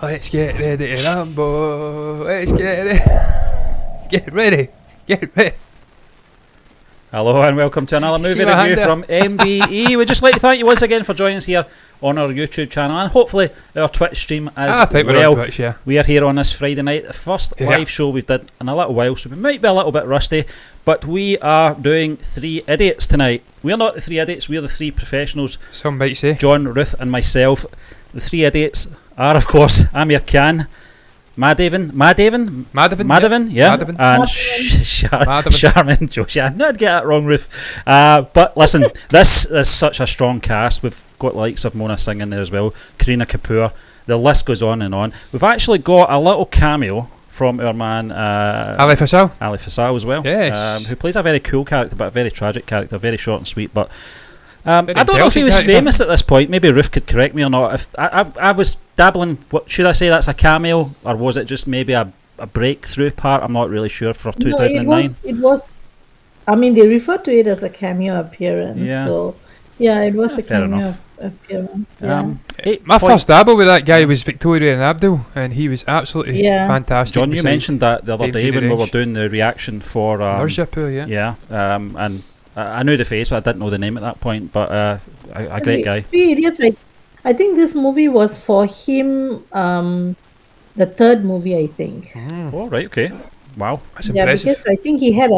Let's get ready to rumble. Let's get ready. Get ready. Get ready. Hello and welcome to another movie review from MBE. We'd just like to thank you once again for joining us here on our YouTube channel and hopefully our Twitch stream as I think well. we're on Twitch, yeah. We are here on this Friday night, the first live show we've done in a little while, so we might be a little bit rusty, but we are doing Three Idiots tonight. We're not the Three Idiots, we're the three professionals. Some might say. John, Ruth and myself. The Three Idiots are, of course, Amir Khan, Madhavan, yeah, and Sharmin Joshi. I know I'd get that wrong, Ruth. But listen, this is such a strong cast. We've got the likes of Mona Singh in there as well, Kareena Kapoor. The list goes on and on. We've actually got a little cameo from our man Ali Faisal as well. Yes. Who plays a very cool character, but a very tragic character, very short and sweet. But I don't know if he was character. famous at this point. Maybe Ruth could correct me or not. If I was dabbling, what should I say? That's a cameo, or was it just maybe a breakthrough part? I'm not really sure for 2009. No, it was. I mean, they refer to it as a cameo appearance. Yeah. So yeah, it was a cameo appearance. Yeah. My first dabble with that guy was Victoria and Abdul, and he was absolutely fantastic. John, you mentioned that the other day when we were doing the reaction for Nurse, and I knew the face, but I didn't know the name at that point. But a great guy. I think this movie was for him. The third movie, I think. Oh right, okay, wow, that's impressive. Because I think he had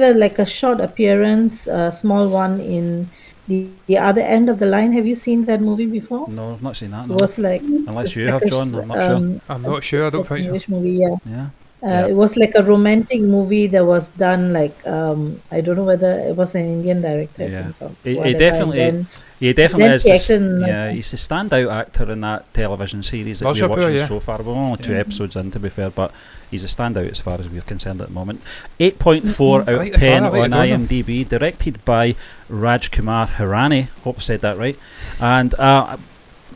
a like a short appearance, a small one in the other end of the line. Have you seen that movie before? No, I've not seen that. No. It was like unless you have, John. I'm not sure. I'm not sure. I don't think so. English movie, It was like a romantic movie that was done like I don't know whether it was an Indian director. Yeah, he definitely is. He's the standout actor in that television series that we're watching so far. We're only 2 episodes in, to be fair, but he's a standout as far as we're concerned at the moment. 8.4 out of 10 on IMDb, directed by Rajkumar Hirani. Hope I said that right. And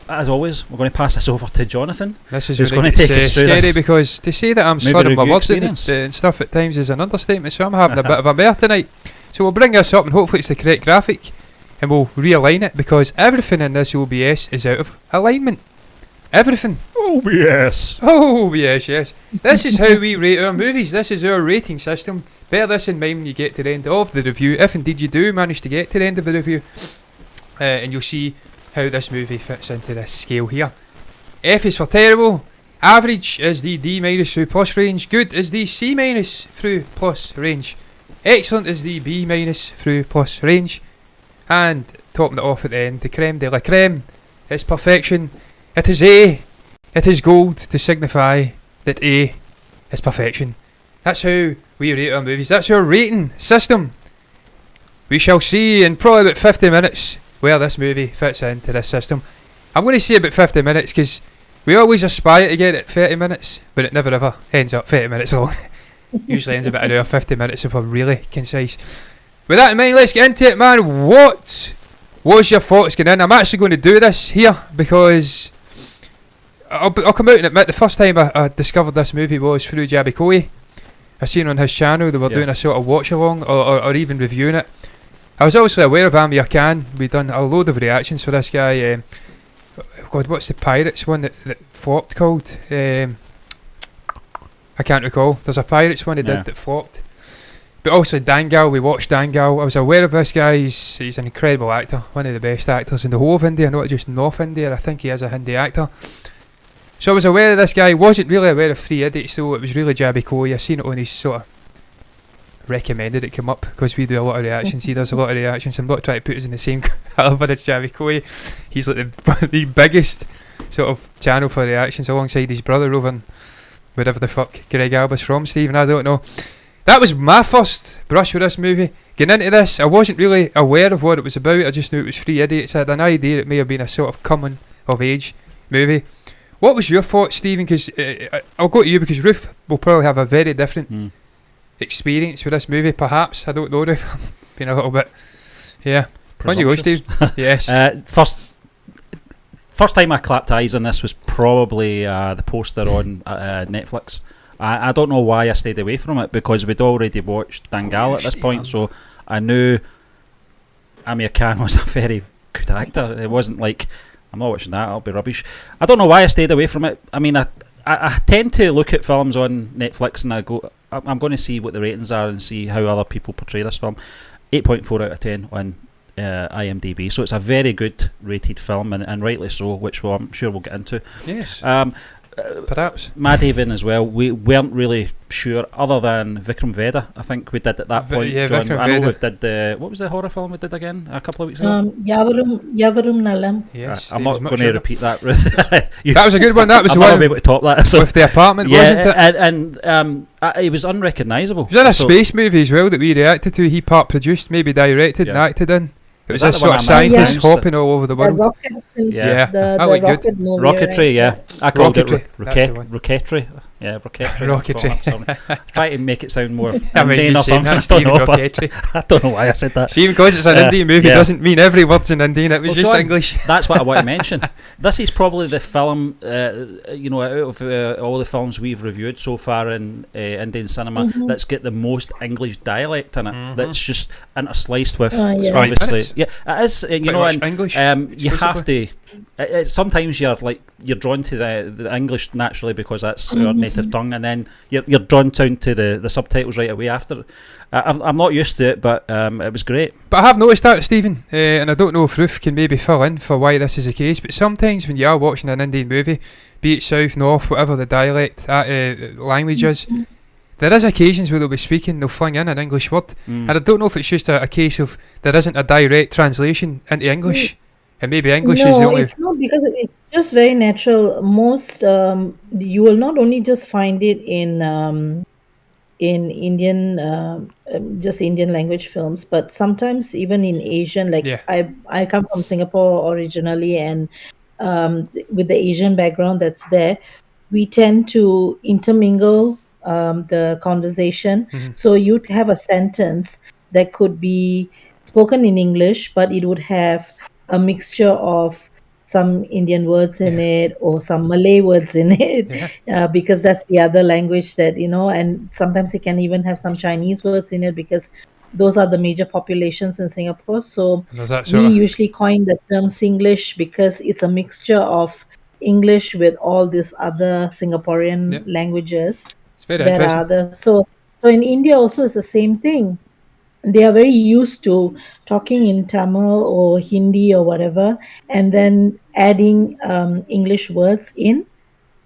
as always, we're going to pass this over to Jonathan. This is who's going to take us through scary this, because to say that I'm slurring my words and stuff at times is an understatement, so I'm having a bit of a mare tonight. So we'll bring this up and hopefully it's the correct graphic and we'll realign it, because everything in this OBS is out of alignment. Everything. OBS, yes. This is how we rate our movies. This is our rating system. Bear this in mind when you get to the end of the review, if indeed you do manage to get to the end of the review, and you'll see how this movie fits into this scale here. F is for terrible, average is the D- through plus range, good is the C- through plus range, excellent is the B- through plus range, and topping it off at the end, the creme de la creme, it's perfection. It is A, it is gold, to signify that A is perfection. That's how we rate our movies, that's our rating system. We shall see in probably about 50 minutes where this movie fits into this system. I'm going to say about 50 minutes because we always aspire to get it 30 minutes, but it never ever ends up 30 minutes long. Usually ends about an hour, 50 minutes if we're really concise. With that in mind, let's get into it, man. What was your thoughts going in? I'm actually going to do this here because I'll come out and admit the first time I discovered this movie was through Jabby Coy. I seen on his channel they were doing a sort of watch along or even reviewing it. I was obviously aware of Amir Khan. We'd done a load of reactions for this guy. God, what's the Pirates one that flopped called? I can't recall. There's a Pirates one he did that flopped. But also Dangal, we watched Dangal. I was aware of this guy. He's an incredible actor. One of the best actors in the whole of India, not just North India. I think he is a Hindi actor. So I was aware of this guy. Wasn't really aware of Three Idiots though. It was really Jabby Coy. I seen it on his sort of recommended it come up because we do a lot of reactions. He does a lot of reactions. I'm not trying to put us in the same caliber as Jabby Coy. He's like the biggest sort of channel for reactions alongside his brother over in wherever the fuck Greg Alba's from, Stephen, I don't know. That was my first brush with this movie. Getting into this, I wasn't really aware of what it was about. I just knew it was Three Idiots. I had an idea it may have been a sort of coming of age movie. What was your thoughts, Stephen? Because I'll go to you because Ruth will probably have a very different experience with this movie, perhaps. I don't know, Ruth. Been a little bit, On you go, Steve. Yes. First time I clapped eyes on this was probably the poster on Netflix. I don't know why I stayed away from it because we'd already watched Dangal at this point, so I knew Amir Khan was a very good actor. It wasn't like I'm not watching that. That'll be rubbish. I don't know why I stayed away from it. I mean, I tend to look at films on Netflix and I go, I'm going to see what the ratings are and see how other people portray this film. 8.4 out of 10 on IMDb, so it's a very good rated film, and rightly so, which I'm sure we'll get into. Yes. Perhaps Mad Haven as well. We weren't really sure, other than Vikram Vedha. I think we did at that point. Yeah, John, Vikram I know Vedha. we did what was the horror film we did again a couple of weeks ago? Yavarum Nalam. Yes. I'm not going to repeat that, Ruth. That was a good one. That was I'm the not one able to top that. So. with the apartment, wasn't it? And it was unrecognisable. It was in a space movie as well that we reacted to. He part produced, maybe directed and acted in. It was a sort of scientist hopping all over the world. That looked good. Rocketry, yeah. I called it Rocketry. Rocketry. Try to make it sound more I mean, Indian or something. I don't know why I said that. See, because it's an Indian movie doesn't mean every word's in Indian. It was just John, English. That's what I want to mention. This is probably the film, out of all the films we've reviewed so far in Indian cinema, that's got the most English dialect in it. That's just intersliced with, obviously. Yeah, it is. And English. You have to. Sometimes you're drawn to the English naturally because that's our native tongue, and then you're drawn down to the subtitles right away after. I'm not used to it, but it was great. But I have noticed that, Stephen, and I don't know if Ruth can maybe fill in for why this is the case, but sometimes when you are watching an Indian movie, be it south, north, whatever the dialect language is, there is occasions where they'll be speaking, they'll fling in an English word, and I don't know if it's just a case of there isn't a direct translation into English. And maybe English is the only... No, it's not, because it's just very natural. Most you will not only just find it in Indian, just Indian language films, but sometimes even in Asian. I come from Singapore originally, and with the Asian background that's there, we tend to intermingle the conversation. So you'd have a sentence that could be spoken in English, but it would have a mixture of some Indian words in it or some Malay words in it, because that's the other language that, and sometimes it can even have some Chinese words in it, because those are the major populations in Singapore. So we usually coin the term Singlish because it's a mixture of English with all these other Singaporean languages. It's very interesting. So in India also it's the same thing. They are very used to talking in Tamil or Hindi or whatever, and then adding English words in,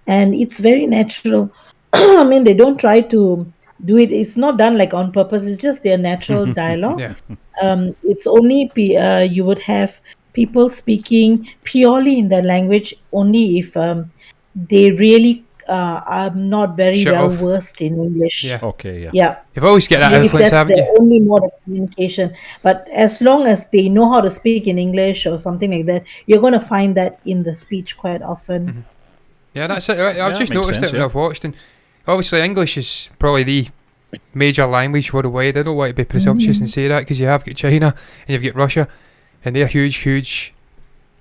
and it's very natural. I mean, they don't try to do it. It's not done like on purpose. It's just their natural dialogue. It's only you would have people speaking purely in their language only if they really are not very versed in English. You've always get that influence, haven't you? That's the only mode of communication. But as long as they know how to speak in English or something like that, you're going to find that in the speech quite often. Yeah, that's it. I've just noticed it when I've watched, and obviously English is probably the major language worldwide. I don't want to be presumptuous and say that, because you have got China and you've got Russia, and they're huge,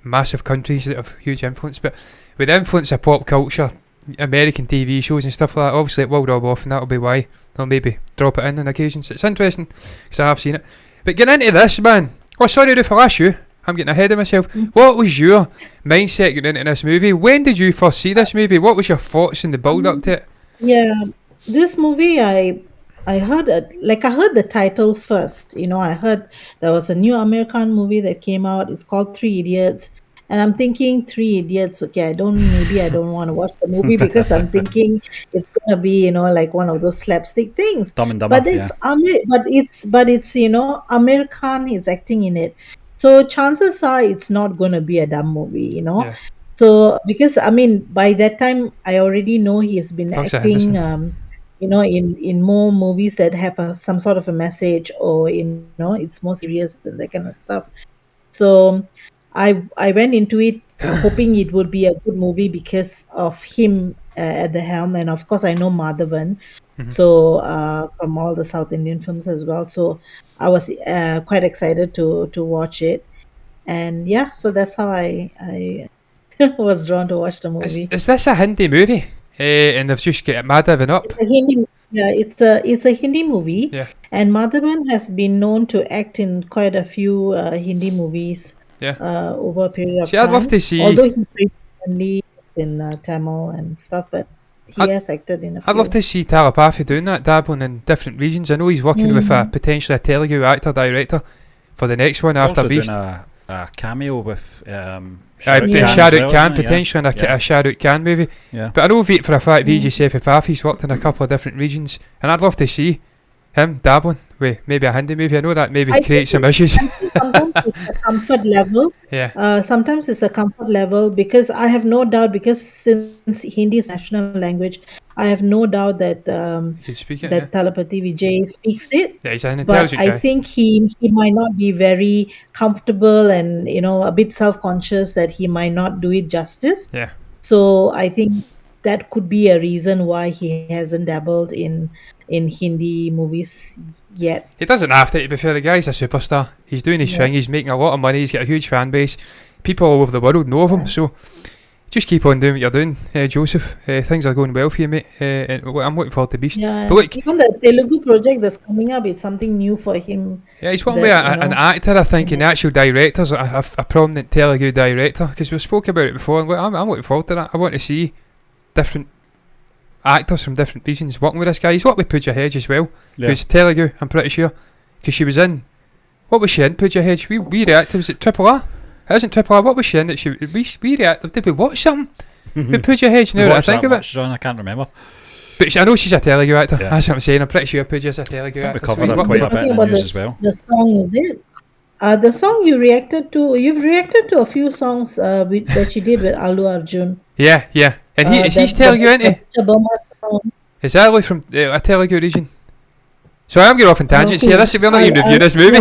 massive countries that have huge influence. But with the influence of pop culture, American TV shows and stuff like that, obviously it will rub off, and that'll be why they'll maybe drop it in on occasions. It's interesting because I have seen it. But getting into this, man. Oh, sorry, Ruth, I'll ask you. I'm getting ahead of myself. What was your mindset getting into this movie? When did you first see this movie? What was your thoughts in the build up to it? Yeah, this movie I heard I heard the title first. I heard there was a new Amir Khan movie that came out. It's called 3 Idiots. And I'm thinking 3 Idiots, okay, I don't want to watch the movie because I'm thinking it's going to be, like one of those slapstick things. Dumb and Dumber, but it's Amir, but it's Amir Khan is acting in it. So chances are it's not going to be a dumb movie, Yeah. So because by that time I already know he has been acting in more movies that have some sort of a message, or it's more serious and that kind of stuff. So I went into it hoping it would be a good movie because of him at the helm, and of course I know Madhavan, so from all the South Indian films as well. So I was quite excited to watch it, and so that's how I was drawn to watch the movie. Is this a Hindi movie? And they've just got Madhavan up. It's a Hindi movie. Yeah. And Madhavan has been known to act in quite a few Hindi movies. over a period of See, time. I'd love to see. Although he frequently in Tamil and stuff, but he has acted in a few. I'd love to see Telepathy doing that, dabbling in different regions. I know he's working with potentially a Telugu actor-director for the next one after also Beast. Doing a cameo with Shahrukh Khan potentially in a Shahrukh Khan movie. Yeah. But I know for a fact Vijay Sethupathi worked in a couple of different regions, and I'd love to see him dabbling with maybe a Hindi movie. I know that maybe creates some issues. Sometimes it's a comfort level. Sometimes it's a comfort level because I have no doubt, because since Hindi is national language, I have no doubt that Telepathy Vijay speaks it. Yeah, he's an but intelligent I guy. think he might not be very comfortable and a bit self-conscious that he might not do it justice. Yeah. So I think that could be a reason why he hasn't dabbled in Hindi movies yet. He doesn't have to be fair. The guy's a superstar. He's doing his thing. He's making a lot of money. He's got a huge fan base. People all over the world know of him. So just keep on doing what you're doing, Joseph. Things are going well for you, mate. And I'm looking forward to Beast. Yeah, but look, even the Telugu project that's coming up, it's something new for him. Yeah, he's working with an actor, I think, and the actual director's a prominent Telugu director, because we've spoke about it before, and I'm looking forward to that. I want to see different actors from different regions working with this guy. He's worked with Pooja Hedge as well, who's Telugu, I'm pretty sure, because she was in, what was she in, Pooja Hedge? We reacted, was it Triple R? It isn't Triple R, what was she in that we reacted, did we watch something with Pooja Hedge now that I think of it? I can't remember. But I know she's a Telugu actor, that's what I'm saying. I'm pretty sure Pooja's a Telugu actor. We covered her quite a bit in the news as well. The song, is it? The song you've reacted to a few songs that she did with Allu Arjun. Yeah, and he's Telugu, isn't he? Is that from a Telugu region? So I'm getting off on tangents here. We're not even reviewing this movie.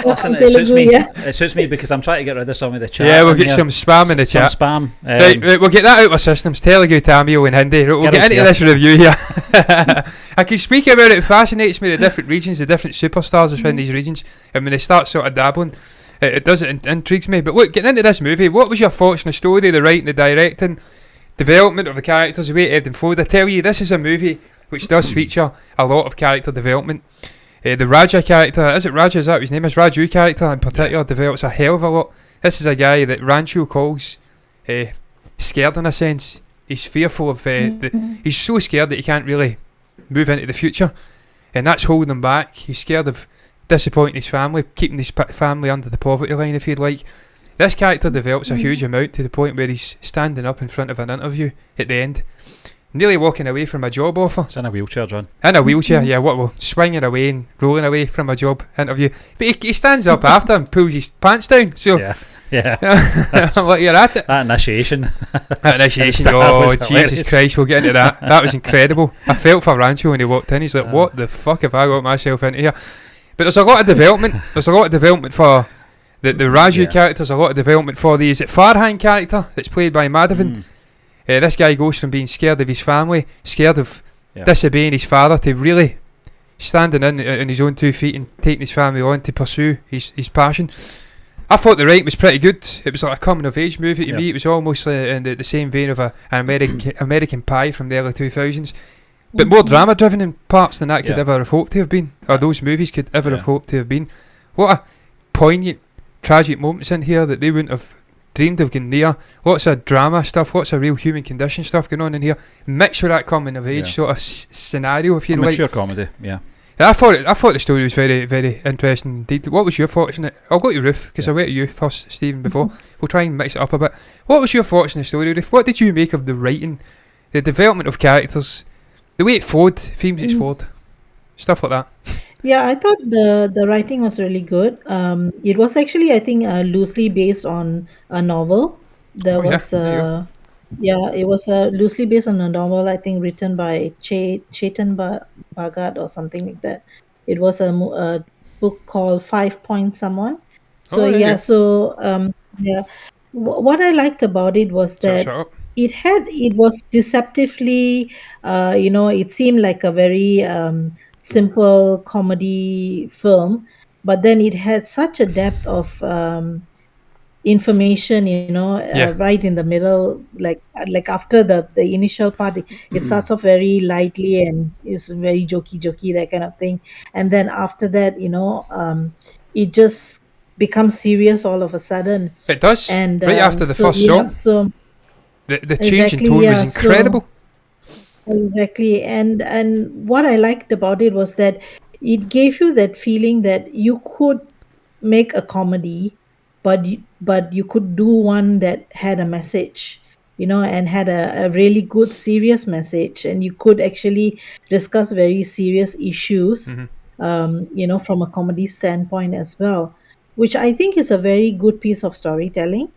Listen, it suits me. It suits me because I'm trying to get rid of some of the chat. Yeah, we'll get some spam in the chat. Some spam. Right, we'll get that out of our systems. Telugu, Tamil and Hindi. We'll get into this review here. I can speak about it. It fascinates me, the different regions, the different superstars that's in these regions. And when they start sort of dabbling, it does, it intrigues me. But look, getting into this movie, what was your thoughts on the story, the writing, the directing, development of the characters, the way it ebbed and flowed? I tell you, this is a movie which does feature a lot of character development. The Raja character, is it Raja, is that what his name is? Raju character in particular develops a hell of a lot. This is a guy that Rancho calls scared in a sense. He's fearful of, he's so scared that he can't really move into the future, and that's holding him back. He's scared of disappointing his family, keeping his family under the poverty line, if you'd like. This character develops a huge amount to the point where he's standing up in front of an interview at the end, nearly walking away from a job offer. He's in a wheelchair, John. In a wheelchair, swinging away and rolling away from a job interview. But he stands up after and pulls his pants down. So yeah. I'm like, you're at it. That initiation. Oh, Jesus Christ, we'll get into that. That was incredible. I felt for Rancho when he walked in. He's like, what the fuck have I got myself into here? But there's a lot of development. There's a lot of development for the Raju character. There's a lot of development for the, is it Farhan character that's played by Madhavan? This guy goes from being scared of his family, scared of disobeying his father, to really standing in on his own 2 feet and taking his family on to pursue his passion. I thought the writing was pretty good. It was like a coming of age movie to me. It was almost in the same vein of an American Pie from the early 2000s, but more drama driven in parts than that could ever have hoped to have been, or those movies could ever have hoped to have been. What a poignant, tragic moments in here that they wouldn't have dreamed of getting near. Lots of drama stuff, lots of real human condition stuff going on in here, mixed with that coming of age sort of scenario, if you like. Mature comedy, I thought the story was very, very interesting indeed. What was your thoughts on it? I'll go to Ruth, because I went to you first, Stephen, before. We'll try and mix it up a bit. What was your thoughts on the story, Ruth? What did you make of the writing, the development of characters, the way it flowed, themes it flowed, stuff like that? Yeah, I thought the writing was really good. It was actually, I think, loosely based on a novel. It was loosely based on a novel, I think, written by Chetan Bhagat or something like that. It was a book called 5 Point Someone. So what I liked about it was that it was deceptively, it seemed like a very simple comedy film, but then it had such a depth of information, right in the middle, like after the initial part, it starts off very lightly and is very jokey, that kind of thing, and then after that, it just become serious all of a sudden. It does. And right after the first song, so the change in tone was incredible. Exactly, and what I liked about it was that it gave you that feeling that you could make a comedy, but you could do one that had a message, and had a really good serious message, and you could actually discuss very serious issues, from a comedy standpoint as well, which I think is a very good piece of storytelling,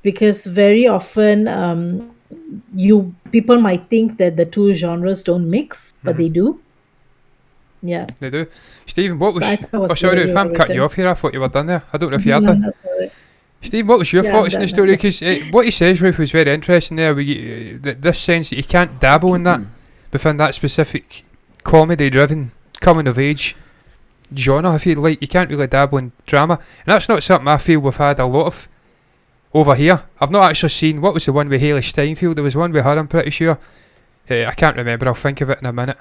because very often people might think that the two genres don't mix, but they do. Yeah, they do. Stephen, what was? Sorry if I'm cutting you off here. I thought you were done there. I don't know if you are done. Stephen, what was your thoughts in the story? Because what he says, Ruth, was very interesting there. This sense that you can't dabble in that within that specific comedy-driven coming-of-age genre, if you like. You can't really dabble in drama, and that's not something I feel we've had a lot of over here. I've not actually seen, what was the one with Hayley Steinfeld? There was one with her, I'm pretty sure. I can't remember, I'll think of it in a minute.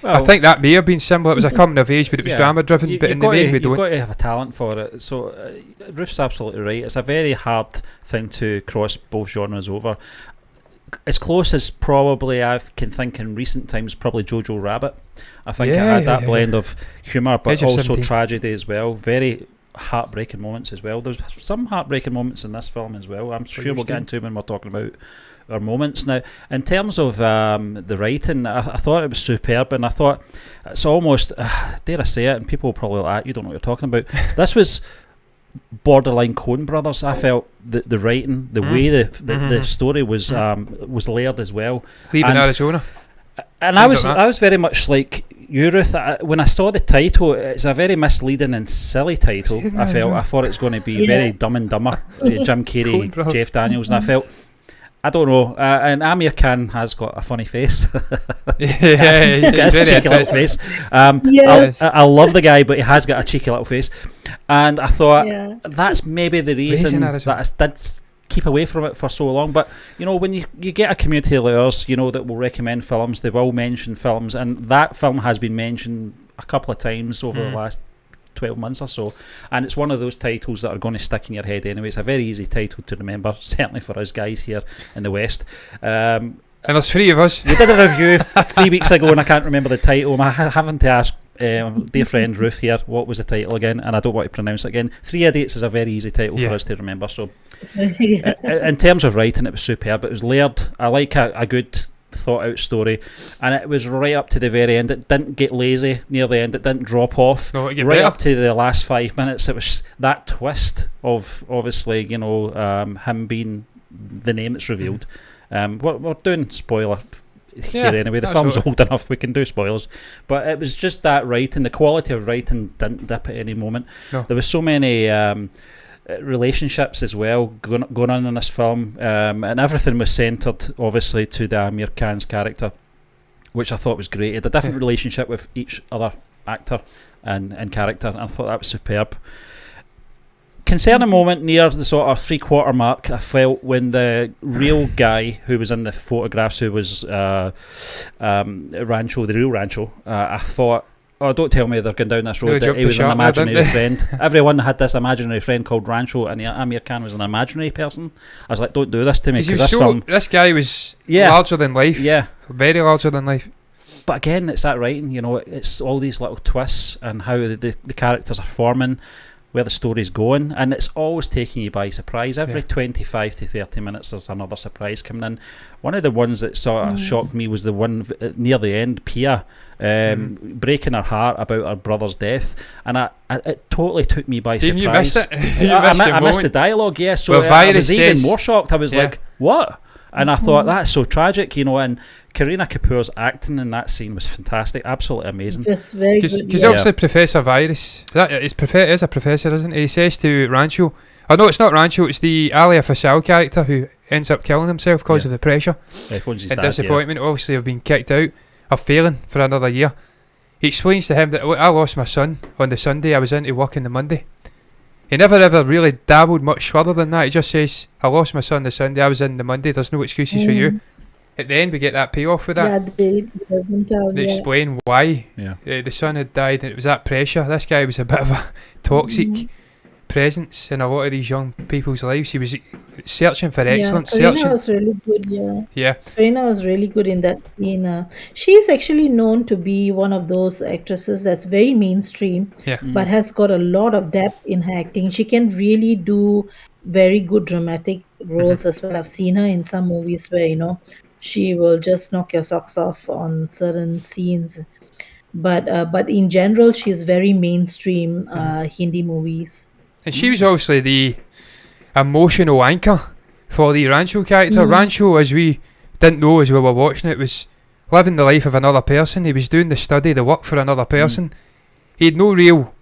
Well, I think that may have been similar. It was a coming of age, but it was drama driven. But in the main, we don't. You've got to have a talent for it. So Ruth's absolutely right. It's a very hard thing to cross both genres over. As close as probably I can think in recent times, probably Jojo Rabbit. I think it had that blend of humour, but also tragedy as well. Very heartbreaking moments as well. There's some heartbreaking moments in this film as well. I'm sure we'll get into when we're talking about our moments. Now, in terms of the writing, I thought it was superb, and I thought it's almost, dare I say it, and people will probably like, you don't know what you're talking about. This was borderline Coen Brothers. I felt the writing, the way the story was layered as well. Leaving Arizona. And I was very much like you, Ruth. When I saw the title, it's a very misleading and silly title. I thought it's going to be very Dumb and Dumber, Jim Carrey, Jeff Daniels, and I felt, I don't know. And Amir Khan has got a funny face. He's got a cheeky little face. I love the guy, but he has got a cheeky little face. And I thought that's maybe the reason that I did keep away from it for so long. But when you get a community like ours, that will recommend films, they will mention films, and that film has been mentioned a couple of times over the last 12 months or so, and it's one of those titles that are going to stick in your head anyway. It's a very easy title to remember, certainly for us guys here in the West. And there's three of us. We did a review 3 weeks ago and I can't remember the title. I'm having to ask dear friend Ruth here, what was the title again, and I don't want to pronounce it again. Three Idiots is a very easy title for us to remember. So in terms of writing, it was superb. It was layered. I like a good thought out story, and it was right up to the very end. It didn't get lazy near the end. It didn't drop off. Right up to the last 5 minutes, it was that twist of obviously him being the name that's revealed. We're doing spoiler here anyway. The film's old enough, we can do spoilers, but it was just that writing, the quality of writing didn't dip at any moment. There was so many relationships as well going on in this film, and everything was centred obviously to the Amir Khan's character, which I thought was great. He had a different relationship with each other actor and character, and I thought that was superb. Concerning moment near the sort of 3/4 mark, I felt, when the real guy who was in the photographs, who was Rancho, the real Rancho, I thought, oh, don't tell me they're going down this road that he was an imaginary friend. Everyone had this imaginary friend called Rancho, and Amir Khan was an imaginary person. I was like, don't do this to me, because this guy was larger than life. Yeah, very larger than life. But again, it's that writing, it's all these little twists and how the characters are forming, where the story's going, and it's always taking you by surprise. Every 25 to 30 minutes there's another surprise coming in. One of the ones that sort of shocked me was the one near the end, Pia breaking her heart about her brother's death, and it totally took me by surprise. You missed it. I missed the dialogue, so I was even more shocked. I was like, what? And I thought, that's so tragic, and Kareena Kapoor's acting in that scene was fantastic, absolutely amazing. Just very good. Because obviously Professor Virus, is a professor, isn't he? He says to Rancho, no, it's not Rancho, it's the Alia Faisal character who ends up killing himself because of the pressure and disappointment, obviously, of being kicked out, of failing for another year. He explains to him that, I lost my son on the Sunday, I was into work on the Monday. He never ever really dabbled much further than that. He just says, I lost my son the Sunday, I was in the Monday, there's no excuses for you. At the end we get that payoff with that. They explain why the son had died, and it was that pressure. This guy was a bit of a toxic presence in a lot of these young people's lives. He was searching for excellence. Karina was really good. Yeah. Karina was really good in that scene. She's actually known to be one of those actresses that's very mainstream, but has got a lot of depth in her acting. She can really do very good dramatic roles as well. I've seen her in some movies where she will just knock your socks off on certain scenes. But in general, she's very mainstream Hindi movies. And she was obviously the emotional anchor for the Rancho character. Rancho, as we didn't know as we were watching it, was living the life of another person. He was doing the study, the work for another person. He had no real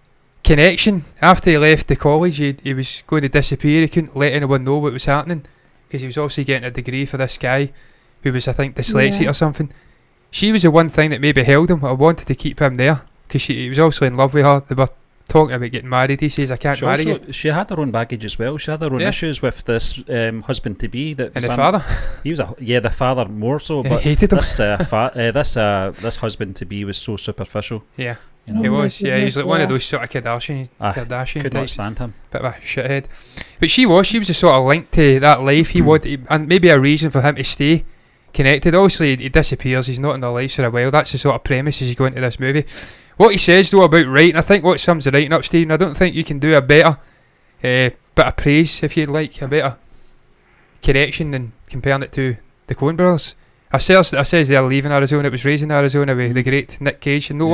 connection. After he left the college, he was going to disappear. He couldn't let anyone know what was happening because he was obviously getting a degree for this guy who was, I think, dyslexic or something. She was the one thing that maybe held him. I wanted to keep him there because he was also in love with her. They were talking about getting married. He says, I can't marry you. She had her own baggage as well. She had her own issues with this husband-to-be. And the father. He was the father more so. But hated him. This husband-to-be was so superficial. Yeah. He was, he was like one of those sort of Kardashian could not stand him. Bit of a shithead. But she was a sort of link to that life he wanted, and maybe a reason for him to stay connected. Obviously he disappears, he's not in their lives for a while. That's the sort of premise as you go into this movie. What he says though about writing, I think what sums the writing up, Stephen, I don't think you can do a better bit of praise, if you'd like, a better connection than comparing it to the Coen Brothers. I says they're leaving Arizona, it was Raising Arizona with the great Nick Cage, and no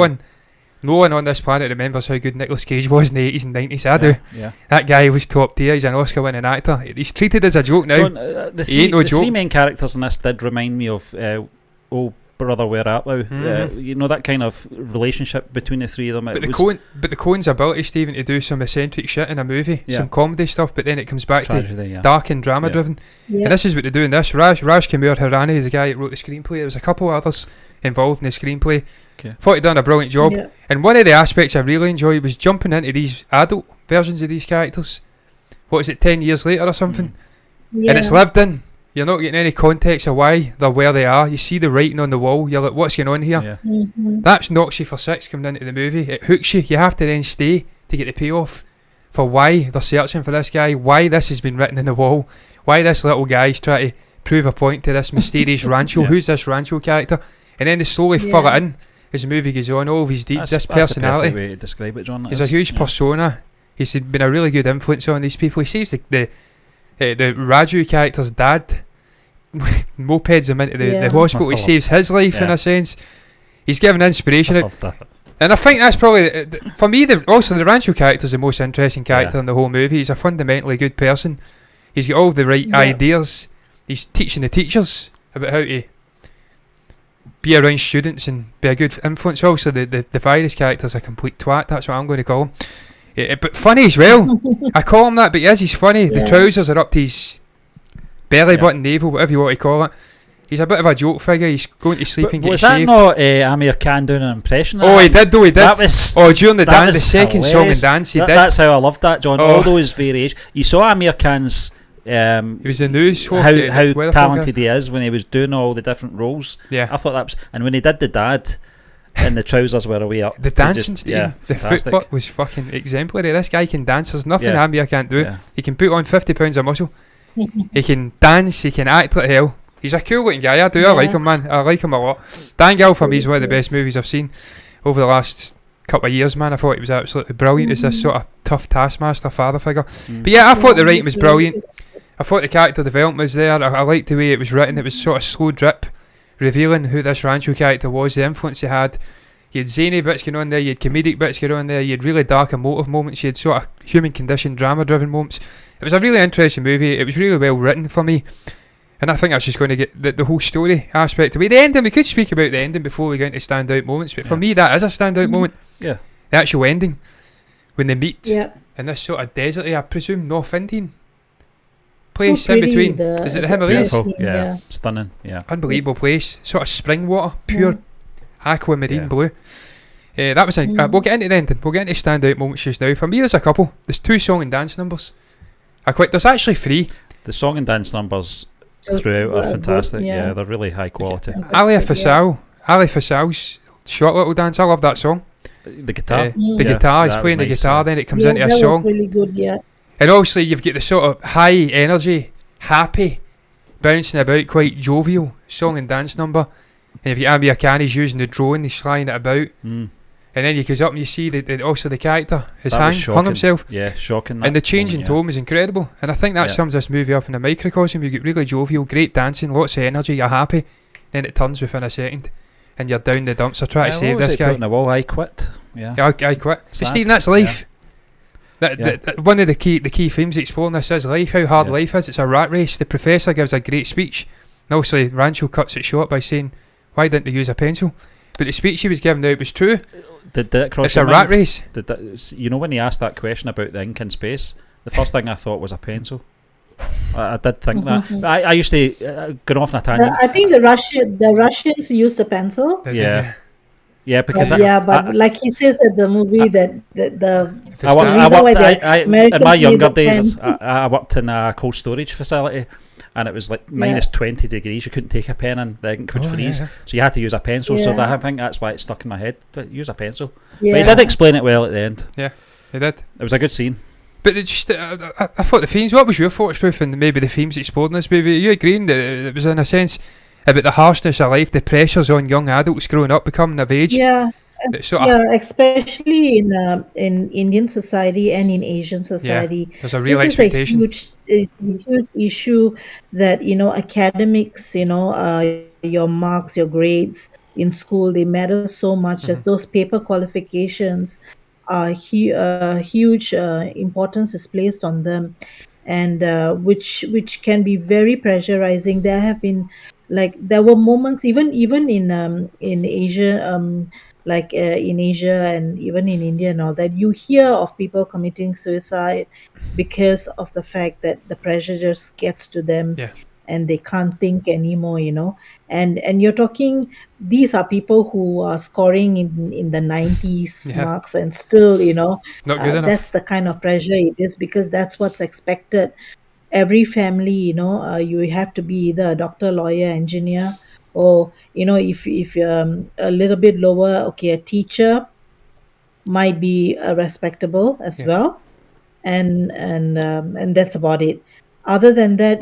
one on this planet remembers how good Nicolas Cage was in the 80s and 90s. I do. Yeah. That guy was top tier. He's an Oscar-winning actor. He's treated as a joke now. John, the three main characters in this did remind me of Oh Brother, Where Art Thou? That kind of relationship between the three of them. But the Coen's ability, Stephen, to do some eccentric shit in a movie, some comedy stuff, but then it comes back to dark and drama-driven. Yeah. And this is what they do in this. Raj Kapoor Hirani is the guy that wrote the screenplay. There was a couple of others involved in the screenplay. Thought he'd done a brilliant job. Yeah. And one of the aspects I really enjoyed was jumping into these adult versions of these characters. What is it, 10 years later or something? And it's lived in. You're not getting any context of why they're where they are. You see the writing on the wall. You're like, what's going on here? Yeah. That knocks you for six coming into the movie. It hooks you. You have to then stay to get the payoff for why they're searching for this guy, why this has been written in the wall, why this little guy's trying to prove a point to this mysterious Rancho. Who's this Rancho character? And then they slowly fill it in as the movie goes on. All of his deeds, this personality. That's the way to describe it, John. He's a huge persona. He's been a really good influence on these people. He saves the Raju character's dad mopeds him into the hospital. He saves his life in a sense. He's given inspiration. And I think that's probably for me the Rancho character is the most interesting character in the whole movie. He's a fundamentally good person. He's got all the right ideas. He's teaching the teachers about how to be around students and be a good influence. Also the virus character's a complete twat. That's what I'm going to call him. But funny as well. I call him that, but he's funny. The trousers are up to his belly button, navel, whatever you want to call it. He's a bit of a joke figure. He's going to sleep and get shaved. Was that not Amir Khan doing an impression of he did. That was during the dance, the second hilarious. Song and dance he did. That's how I loved that, John. All those variations. You saw Amir Khan's he was the news how talented he is when he was doing all the different roles. Yeah, I thought that was, and when he did the dad and the trousers were away up, the dancing the footwork was fucking exemplary. This guy can dance. There's nothing Amir can't do. He can put on 50 pounds of muscle. He can dance. He can act like hell. He's a cool looking guy. I like him, man. I like him a lot. Dangal for me is one of the best movies I've seen over the last couple of years, man. I thought he was absolutely brilliant as this sort of tough taskmaster father figure. But I thought the writing was brilliant. I thought the character development was there. I liked the way it was written. It was sort of slow drip, revealing who this Rancho character was, the influence he had. You had zany bits going on there, you had comedic bits going on there, you had really dark emotive moments, you had sort of human condition drama driven moments. It was a really interesting movie. It was really well written for me, and I think that's just going to get the whole story aspect away. The ending, we could speak about the ending before we go into standout moments, but for me that is a standout moment. The actual ending when they meet in this sort of deserty, I presume North Indian place in between. Is it the Himalayas? Stunning. Unbelievable place. Sort of spring water, pure aquamarine blue. That was we'll get into the ending. We'll get into standout moments just now. For me there's a couple. There's 2 song and dance numbers. There's actually 3. The song and dance numbers throughout are fantastic. They're really high quality. Ali Fassal's short little dance, I love that song. The guitar. The guitar, he's playing the guitar, then it comes into a song. That was really good, And obviously you've got the sort of high energy, happy, bouncing about, quite jovial song and dance number. And if you Amir Khan, he's using the drone, he's flying it about. And then you goes up and you see also the character has hung himself. Yeah, shocking. And the change in tone is incredible. And I think that sums this movie up in a microcosm. You get really jovial, great dancing, lots of energy, you're happy. Then it turns within a second. And you're down the dumps. I try to save this guy. On the wall, I quit. Yeah, I quit. But Stephen, that's life. That one of the key themes exploring this is life, how hard life is. It's a rat race. The professor gives a great speech. And obviously Rancho cuts it short by saying, why didn't they use a pencil? But the speech he was giving out was true. Did it cross it's your a mind? Rat race. You know, when he asked that question about the ink in space, the first thing I thought was a pencil. I did think that. I used to go off on a tangent. I think the Russians used a pencil. Yeah, because but like he says at the movie that in my younger days, I worked in a cold storage facility, and it was like minus 20 degrees. You couldn't take a pen and the ink would freeze, so you had to use a pencil. So I think that's why it stuck in my head. Use a pencil. But he did explain it well at the end. Yeah, he did. It was a good scene. But it just, I thought the themes. What was your thoughts, Ruth, and maybe the themes explored in this movie? Are you agreeing that it was in a sense about the harshness of life, the pressures on young adults growing up, becoming of age? Especially in Indian society and in Asian society. There's a real expectation. It's a huge issue that academics, your marks, your grades in school, they matter so much. As those paper qualifications are huge importance is placed on them, and which can be very pressurizing. There were moments even in Asia, in Asia and even in India and all that, you hear of people committing suicide because of the fact that the pressure just gets to them and they can't think anymore, and you're talking, these are people who are scoring in the 90s marks and still, not good enough. That's the kind of pressure it is, because that's what's expected. Every family, you have to be either a doctor, lawyer, engineer, or if you're a little bit lower, a teacher might be respectable as well, and that's about it. Other than that,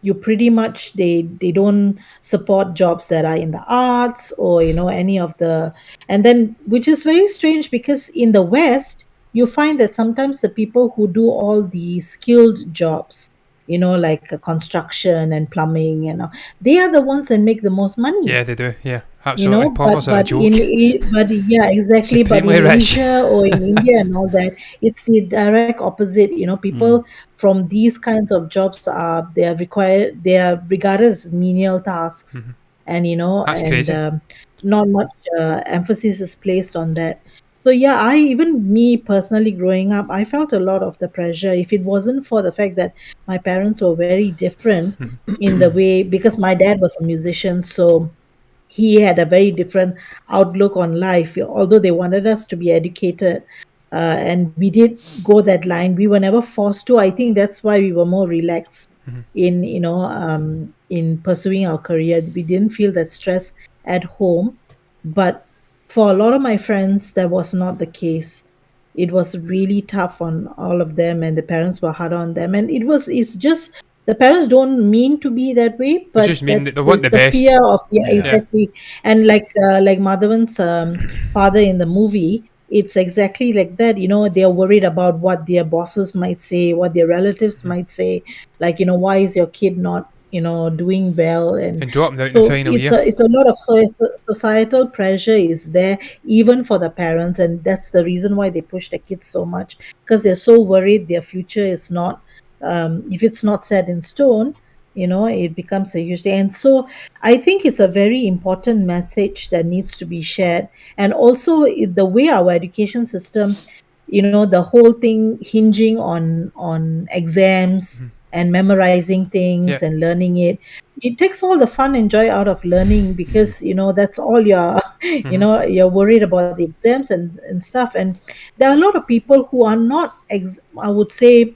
you pretty much, they don't support jobs that are in the arts or any of the, and then, which is very strange, because in the West you find that sometimes the people who do all the skilled jobs, like construction and plumbing, they are the ones that make the most money. Yeah, they do. Yeah, absolutely. Plumbers are a joke. Exactly. But in Asia or in India and all that, it's the direct opposite. People from these kinds of jobs they are regarded as menial tasks, and that's crazy. Not much emphasis is placed on that. So me personally growing up, I felt a lot of the pressure. If it wasn't for the fact that my parents were very different in the way, because my dad was a musician, so he had a very different outlook on life. Although they wanted us to be educated, and we did go that line, we were never forced to. I think that's why we were more relaxed in pursuing our career. We didn't feel that stress at home, but for a lot of my friends, that was not the case. It was really tough on all of them, and the parents were hard on them. And it's just, the parents don't mean to be that way, but just mean that they want the best. Fear of exactly. And like Madhavan's father in the movie, it's exactly like that. They're worried about what their bosses might say, what their relatives might say. Like, why is your kid not doing well, and drop them out in the final year. It's a lot of societal pressure is there, even for the parents, and that's the reason why they push their kids so much, because they're so worried their future is not, if it's not set in stone, it becomes a huge day. And so I think it's a very important message that needs to be shared. And also the way our education system, the whole thing hinging on exams and memorizing things and learning it takes all the fun and joy out of learning, because that's all you're you're worried about the exams and stuff. And there are a lot of people who are not I would say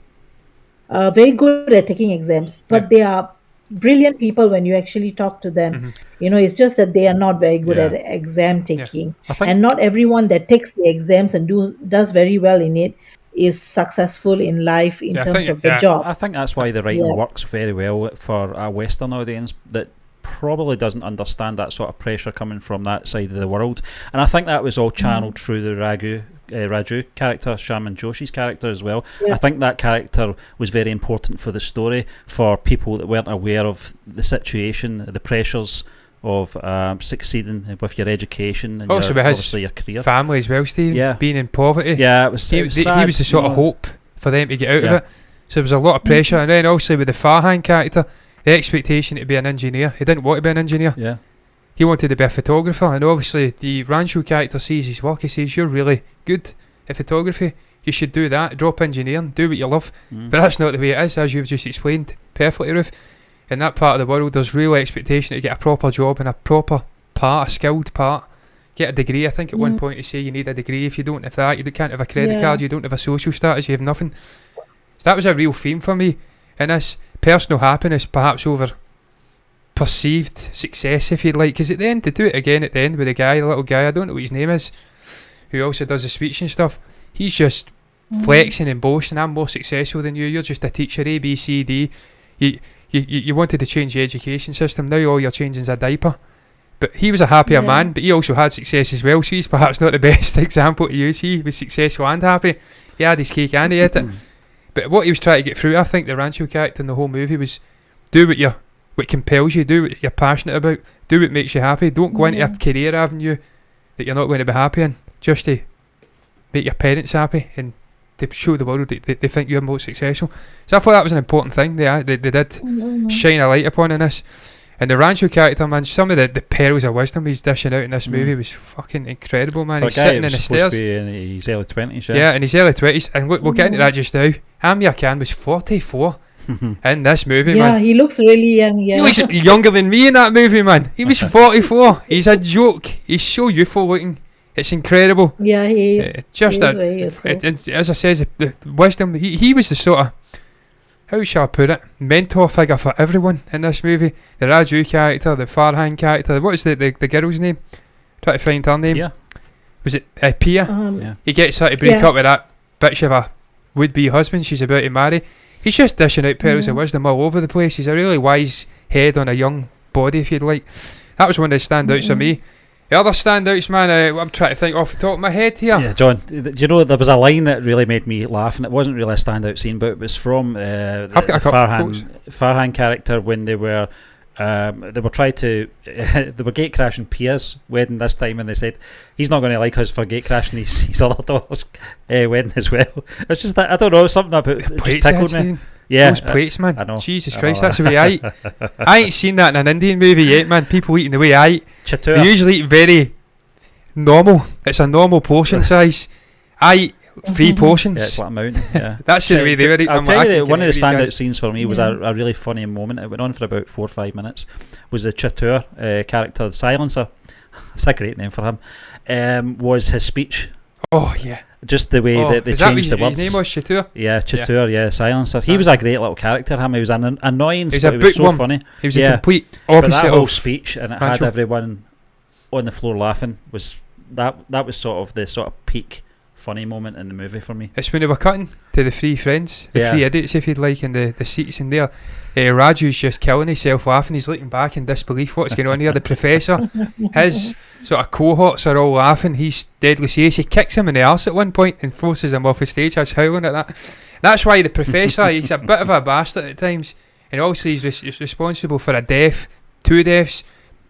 very good at taking exams, but they are brilliant people when you actually talk to them. It's just that they are not very good at exam taking, and not everyone that takes the exams and does very well in it is successful in life in terms of the job. I think that's why the writing works very well for a Western audience that probably doesn't understand that sort of pressure coming from that side of the world. And I think that was all channeled through the Raju character, Sharman Joshi's character as well. I think that character was very important for the story, for people that weren't aware of the situation, the pressures of succeeding with your education and also obviously your career. Family as well, Steve, being in poverty. Yeah, it was he was the sort of hope for them to get out of it. So there was a lot of pressure. And then also with the Farhan character, the expectation to be an engineer. He didn't want to be an engineer. Yeah. He wanted to be a photographer. And obviously the Rancho character sees his work. He says, you're really good at photography. You should do that. Drop engineering. Do what you love. But that's not the way it is, as you've just explained perfectly, Ruth. In that part of the world, there's real expectation to get a proper job and a proper part, a skilled part. Get a degree. I think at one point they say you need a degree. If you don't have that, you can't have a credit card. You don't have a social status. You have nothing. So that was a real theme for me. And this personal happiness, perhaps over perceived success, if you'd like. Because at the end, they do it again at the end with the little guy, I don't know what his name is, who also does the speech and stuff. He's just flexing and boasting, I'm more successful than you. You're just a teacher, A, B, C, D. You wanted to change the education system. Now all you're changing is a diaper. But he was a happier man, but he also had success as well. So he's perhaps not the best example to use. He was successful and happy. He had his cake and he ate it. But what he was trying to get through, I think the Rancho character in the whole movie was do what compels you, do what you're passionate about, do what makes you happy. Don't go into a career avenue that you're not going to be happy in just to make your parents happy and to show the world that they think you're more successful. So I thought that was an important thing. They did shine a light upon in this. And the Rancho character, man, some of the pearls of wisdom he's dishing out in this movie was fucking incredible, man. For he's sitting in the stairs. To be in his early 20s, yeah, in his early 20s. And look, we'll get into that just now. Amir Khan was 44 in this movie, man. Yeah, he looks really young, He looks younger than me in that movie, man. He was 44. He's a joke. He's so youthful looking. It's incredible. Yeah, he is. As I says, the wisdom, he was the sort of, how shall I put it, mentor figure for everyone in this movie. The Raju character, the Farhan character, what was the girl's name? Try to find her name. Yeah. Was it Pia? He gets her to break up with that bitch of a would-be husband she's about to marry. He's just dishing out pearls of wisdom all over the place. He's a really wise head on a young body, if you'd like. That was one of the standouts for me. The other standouts, man, I'm trying to think off the top of my head here. Yeah, John, do you know there was a line that really made me laugh, and it wasn't really a standout scene, but it was from the Farhan character when they were trying to they were gate crashing Pia's wedding this time, and they said he's not going to like us for gate crashing his other daughter's wedding as well. It's just that, I don't know, something about it just tickled me. Yeah, those plates, man. I know. Jesus Christ, that's the way I eat. I ain't seen that in an Indian movie yet, man. People eating the way I eat. Chatur. They usually eat very normal. It's a normal portion size. I eat 3 portions. Yeah, it's like a mountain. Yeah. That's the way they were eating. I'll tell you, one of the standout scenes for me was a really funny moment. It went on for about 4 or 5 minutes. Was the Chatur character, the Silencer. It's a great name for him. Was his speech. Oh yeah. Just the way that they changed the words. His name was Chatur? Yeah, Chatur, Silencer. He was a great little character, him. He was an annoyance, but he was so funny. He was a complete opposite but that whole of speech, and it had everyone on the floor laughing, was that was sort of the sort of peak funny moment in the movie for me. It's when they were cutting to the 3 friends, the 3 idiots, if you'd like, in the seats in there. Raju's just killing himself laughing. He's looking back in disbelief. What's going on here? The professor, his sort of cohorts are all laughing. He's deadly serious. He kicks him in the arse at one point and forces him off the stage. I was howling at that. That's why the professor, he's a bit of a bastard at times, and also he's responsible for a death, 2 deaths,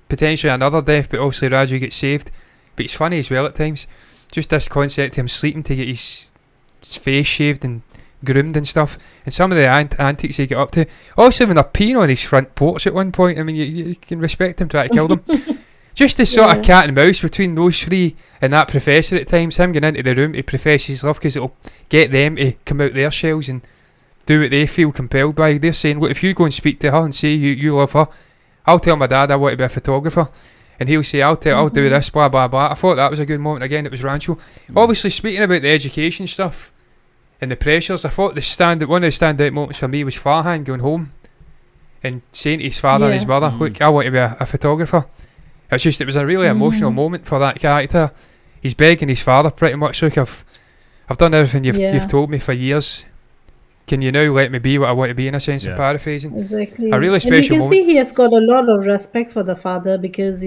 potentially another death, but obviously Raju gets saved. But he's funny as well at times. Just this concept of him sleeping to get his face shaved and groomed and stuff, and some of the antics he get up to. Also when they're peeing on his front porch at one point, I mean, you can respect him trying to kill them. Just the sort of cat and mouse between those 3 and that professor at times, him going into the room to profess his love because it'll get them to come out their shells and do what they feel compelled by. They're saying, look, if you go and speak to her and say you love her, I'll tell my dad I want to be a photographer. And he'll say, I'll do this, blah, blah, blah. I thought that was a good moment. Again, it was Rancho. Obviously, speaking about the education stuff and the pressures, I thought one of the standout moments for me was Farhan going home and saying to his father and his mother, look, I want to be a photographer. It was a really emotional moment for that character. He's begging his father pretty much, look, I've done everything you've told me for years. Can you now let me be what I want to be, in a sense of paraphrasing? Exactly. A really special and you can moment. see he has got a lot of respect for the father, because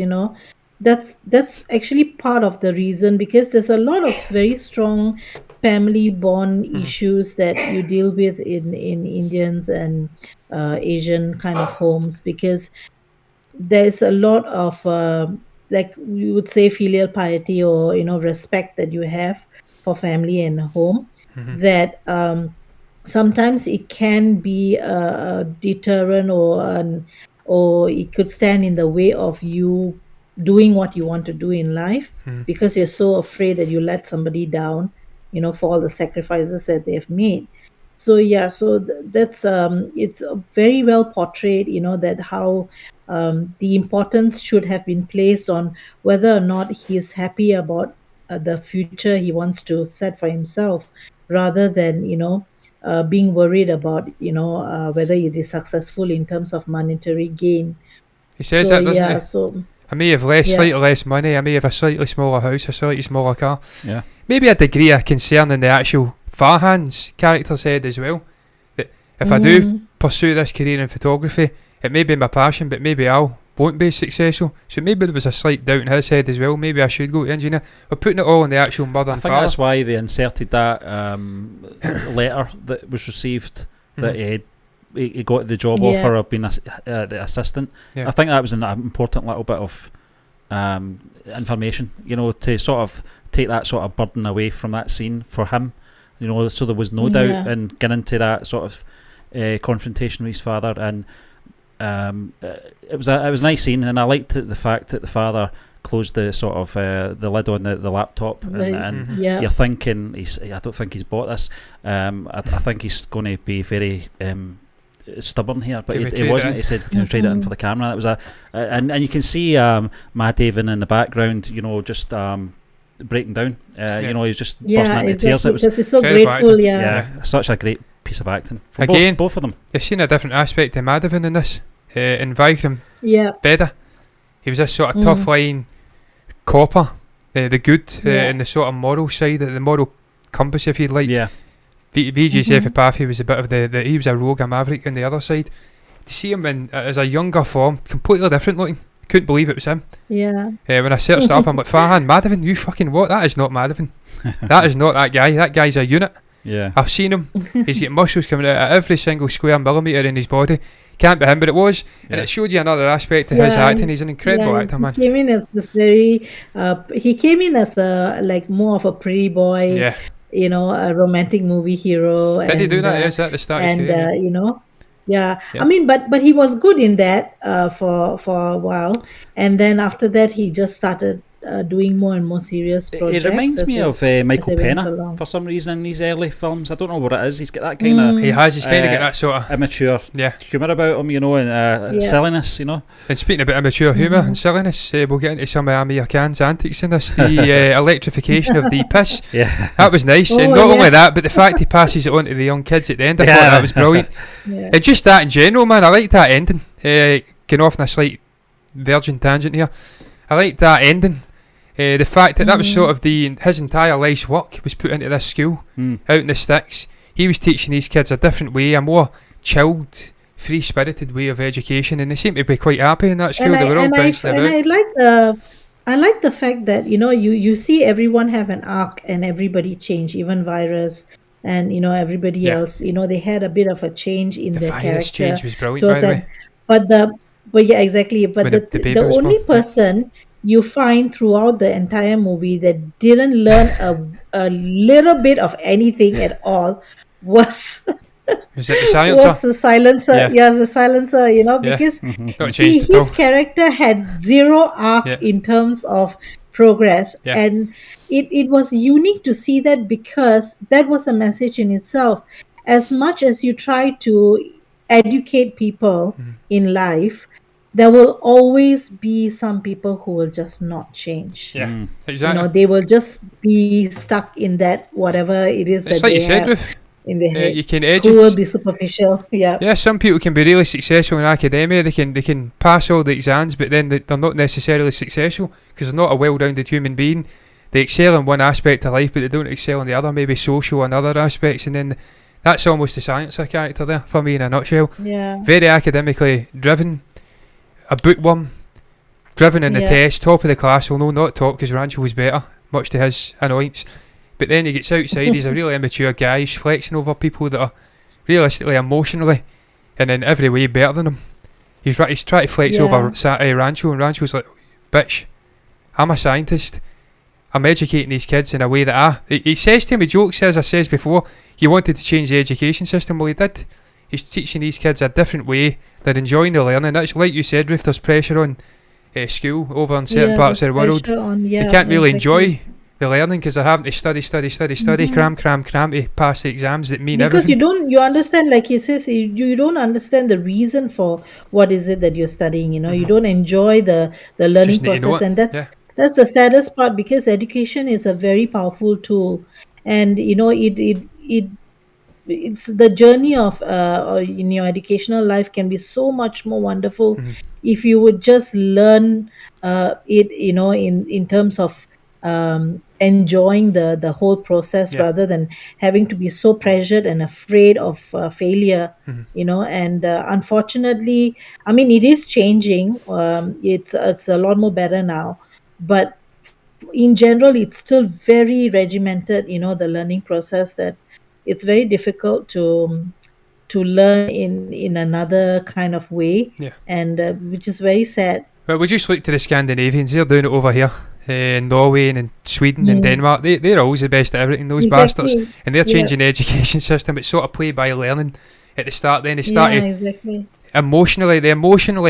that's actually part of the reason, because there's a lot of very strong family bond issues that you deal with in Indians and Asian kind of homes, because there's a lot of like we would say filial piety, or respect that you have for family and home, that sometimes it can be a deterrent, or it could stand in the way of you doing what you want to do in life, because you're so afraid that you let somebody down, for all the sacrifices that they've made. So that's it's very well portrayed, that how the importance should have been placed on whether or not he is happy about the future he wants to set for himself, rather than being worried about whether it is successful in terms of monetary gain. He says that, doesn't he? So I may have slightly less money, I may have a slightly smaller house, a slightly smaller car. Yeah. Maybe a degree of concern in the actual Farhan's character's head as well. That if I do pursue this career in photography, it may be my passion, but maybe I won't be successful. So maybe there was a slight doubt in his head as well. Maybe I should go to engineer. We're putting it all on the actual mother and father. I think that's why they inserted that letter that was received, that he got the job offer of being the assistant. I think that was an important little bit of information, to sort of take that sort of burden away from that scene for him, so there was no doubt in getting into that sort of confrontation with his father. And it was a nice scene, and I liked the fact that the father closed the sort of the lid on the laptop, and you're thinking, I don't think he's bought this. I think he's going to be very stubborn here, but he wasn't. He said, "Can I trade it in for the camera?" It was and you can see Matt Daven in the background, just breaking down. He's just bursting into tears. It was so grateful. Such a great piece of acting from again, both of them. You've seen a different aspect of Madhavan in this, in Vikram. Yeah, Beda. He was this sort of tough line copper, the good, and the sort of moral side, the moral compass, if you'd like. Yeah. Vijay Sethupathi was a bit of the he was a rogue, a maverick on the other side. To see him in as a younger form, completely different looking. Couldn't believe it was him. Yeah. When I searched it up, I'm like, Farhan Madhavan, you fucking what? That is not Madhavan. That is not that guy. That guy's a unit. Yeah. I've seen him. He's got muscles coming out of every single square millimetre in his body. Can't be him, but it was. And it showed you another aspect to his acting. He's an incredible actor, man. He came in as this very he came in as a like more of a pretty boy. Yeah. A romantic movie hero. Did he do that? Is that the start of his career? Yeah. I mean, but he was good in that for a while, and then after that he just started doing more and more serious projects. It reminds me of Michael Pena for some reason in these early films. I don't know what it is. He's got that kind of... He has. He's kind of got that sort of... immature humour about him, and silliness, And speaking about immature humour and silliness, we'll get into some of Amir Khan's antics in this. The electrification of the piss. Yeah. That was nice. And not only that, but the fact he passes it on to the young kids at the end, I thought that was brilliant. And just that in general, man, I like that ending. Getting off on a slight virgin tangent here. I like that ending. The fact that was sort of his entire life's work was put into this school out in the sticks. He was teaching these kids a different way, a more chilled, free-spirited way of education, and they seem to be quite happy in that school. They were all bouncing about. I like the fact that you see everyone have an arc and everybody change, even Virus and everybody else. They had a bit of a change in their character. The change was brilliant, by the way. But yeah, exactly. But the only person you find throughout the entire movie that didn't learn a little bit of anything at all was it the silencer? Was the silencer. Yeah, the silencer, because his character had zero arc in terms of progress. And it was unique to see that, because that was a message in itself. As much as you try to educate people in life, there will always be some people who will just not change. Yeah, exactly. They will just be stuck in that whatever it is it's that like they you said, have Ruth, in their head. You can who will be superficial. Yeah, some people can be really successful in academia. They can pass all the exams, but then they're not necessarily successful because they're not a well-rounded human being. they excel in one aspect of life, but they don't excel in the other, maybe social and other aspects, and then that's almost the science of character there, for me, in a nutshell. Yeah. Very academically driven, a bookworm, driven in the test, top of the class, although not top, because Rancho was better, much to his annoyance. But then he gets outside, he's a really immature guy, he's flexing over people that are realistically, emotionally, and in every way better than him. He's trying to flex over Rancho, and Rancho's like, bitch, I'm a scientist. I'm educating these kids in a way that he says to him, he jokes, as I says before, he wanted to change the education system. Well, he did. He's teaching these kids a different way. They're enjoying the learning. That's like you said, Ruth, there's pressure on school over in certain parts of the world. They can't really enjoy the learning because they're having to study, cram to pass the exams that mean everything. Because you understand, like he says, you don't understand the reason for what is it that you're studying, you don't enjoy the learning process, and that's the saddest part, because education is a very powerful tool, and it's the journey of in your educational life can be so much more wonderful if you would just learn it in terms of enjoying the whole process rather than having to be so pressured and afraid of failure, and unfortunately, I mean, it is changing. It's a lot more better now, but in general it's still very regimented, the learning process, that it's very difficult to learn in another kind of way, and which is very sad. Well, we just look to the Scandinavians, they're doing it over here. Norway and Sweden and Denmark, they're always the best at everything, those bastards, and they're changing the education system. It's sort of play by learning at the start, then they start emotionally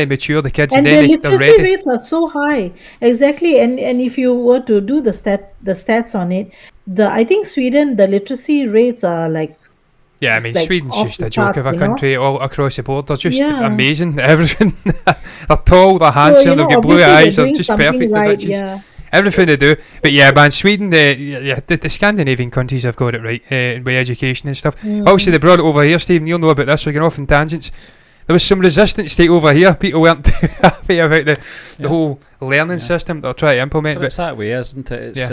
mature, the kids, and then the they're ready. Literacy rates are so high, and if you were to do the stats on it, I think Sweden, the literacy rates are like, yeah, I mean, Sweden's just a joke of a country all across the board. They're just amazing, everything. They're tall, they're handsome, they've got blue eyes, they're just perfect, the bitches. Everything they do. But yeah, man, Sweden, the Scandinavian countries have got it right with education and stuff. Obviously, they brought it over here, Stephen, you'll know about this, we're going off in tangents. There was some resistance to it over here. People weren't too happy about the whole learning system they're trying to implement. But it's that way, isn't it? It's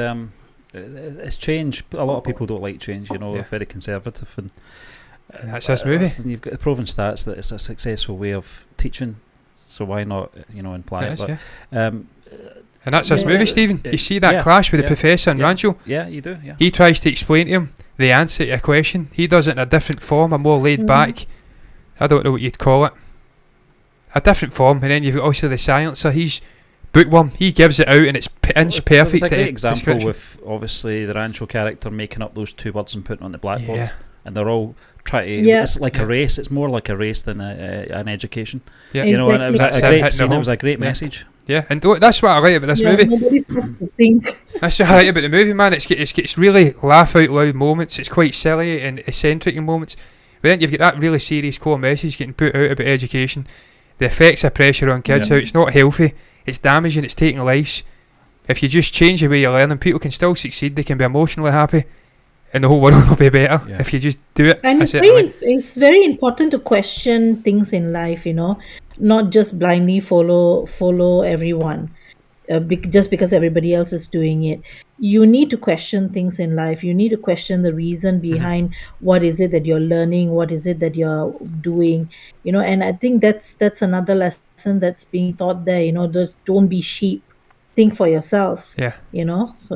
it's change. A lot of people don't like change, they're very conservative. And that's this movie. You've got the proven stats that it's a successful way of teaching, so why not, imply it? But, and that's this movie, Stephen. You see that clash with the professor and Rancho? Yeah, you do. Yeah. He tries to explain to him the answer to a question. He does it in a different form, a more laid back, I don't know what you'd call it, a different form. And then you've got also the silencer. He's bookworm. He gives it out, and it's inch perfect. It's a great example with obviously the Rancho character making up those two words and putting on the blackboard, and they're all trying to. It's like a race. It's more like a race than an education. Yeah, and it was a great scene. It was a great message. Yeah, and that's what I like about this movie. Nobody's supposed to think. That's what I like about the movie, man. It's really laugh out loud moments. It's quite silly and eccentric in moments, but then you've got that really serious core message getting put out about education, the effects of pressure on kids, how it's not healthy, it's damaging, it's taking lives. If you just change the way you're learning, people can still succeed. They can be emotionally happy, and the whole world will be better if you just do it. And it's very important to question things in life, not just blindly follow everyone just because everybody else is doing it. You need to question things in life. You need to question the reason behind what is it that you're learning, what is it that you're doing, and I think that's another lesson that's being taught there. Just don't be sheep, think for yourself. So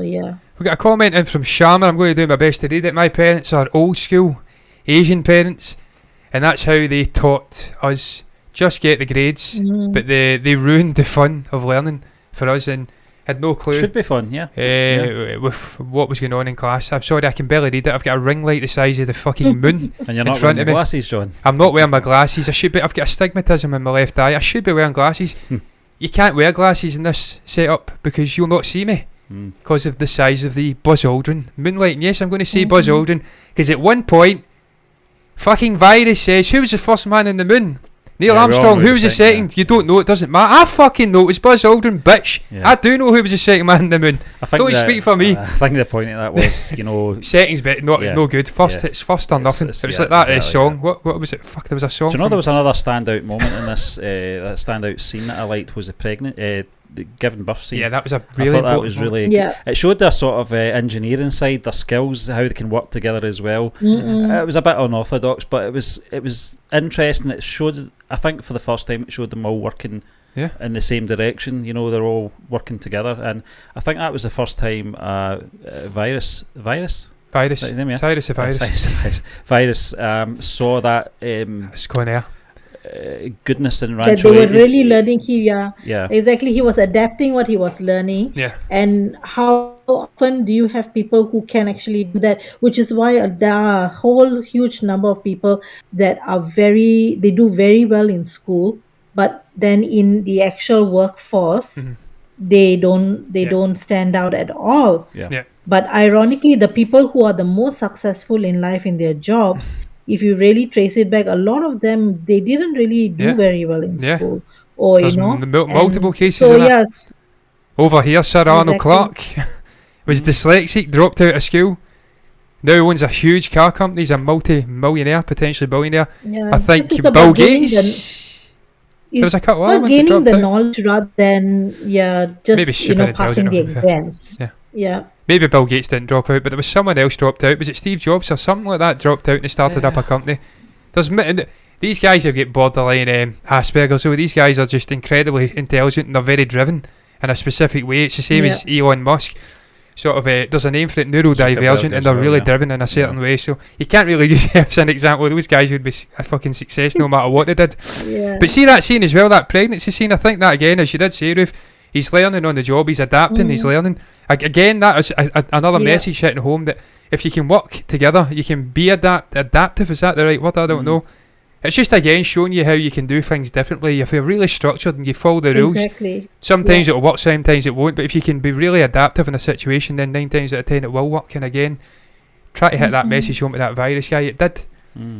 we got a comment in from Sharma. I'm going to do my best to read it. My parents are old school Asian parents, and that's how they taught us. Just get the grades, but they ruined the fun of learning for us and had no clue. Should be fun, with what was going on in class. I'm sorry, I can barely read it. I've got a ring light the size of the fucking moon and you're not in front wearing of me. Glasses, John. I'm not wearing my glasses. I should be. I've got astigmatism in my left eye. I should be wearing glasses. You can't wear glasses in this setup because you'll not see me because of the size of the Buzz Aldrin moonlight. And yes, I'm going to say Buzz Aldrin because at one point, fucking Virus says, "Who was the first man in the moon?" Neil Armstrong. Who was the second? You don't know. It doesn't matter. I fucking know. It was Buzz Aldrin, bitch. I do know who was the second man in the moon. Don't speak for me. I think the point of that was, settings, but no good. First, it's first or nothing. It was like that song. What was it? There was a song. Do you know there was another standout moment in this? That standout scene that I liked was the the giving birth scene. Yeah, that was a I really. thought that was really. Yeah. It showed their sort of engineering side, their skills, how they can work together as well. It was a bit unorthodox, but it was interesting. It showed, I think, for the first time, it showed them all working in the same direction. You know, they're all working together, and I think that was the first time Virus. Is his name, yeah? Cyrus the Virus. Virus saw that it's going there. Goodness in That Rancho. they were really learning. Exactly. He was adapting what he was learning. Yeah. And how often do you have people who can actually do that? Which is why there are a whole huge number of people that are they do very well in school, but then in the actual workforce, they don't stand out at all. Yeah. But ironically, the people who are the most successful in life in their jobs, if you really trace it back, a lot of them, they didn't really do very well in school. Or, there's multiple cases so of that. Yes. Over here, Sir Arnold Clark was dyslexic, dropped out of school. Now owns a huge car company. He's a multi-millionaire, potentially billionaire. Yeah, I think Bill Gates. There was a couple of ones gaining the knowledge rather than just passing the exams. Yeah. Maybe Bill Gates didn't drop out, but there was someone else dropped out. Was it Steve Jobs or something like that dropped out and they started up a company? These guys have got borderline Asperger's, so these guys are just incredibly intelligent and they're very driven in a specific way. It's the same as Elon Musk. Sort of, there's a name for it, neurodivergent, and they're really driven in a certain way. So you can't really use it as an example. Those guys would be a fucking success no matter what they did. Yeah. But see that scene as well, that pregnancy scene. I think that again, as you did say, Ruth, he's learning on the job. He's adapting. He's learning. Again, that is another message hitting home that if you can work together, you can be adaptive. Is that the right word? I don't know. It's just again showing you how you can do things differently. If you're really structured and you follow the rules, sometimes it'll work, sometimes it won't. But if you can be really adaptive in a situation, then 9 times out of 10 it will work. And again, try to hit that message home to that Virus guy. It did.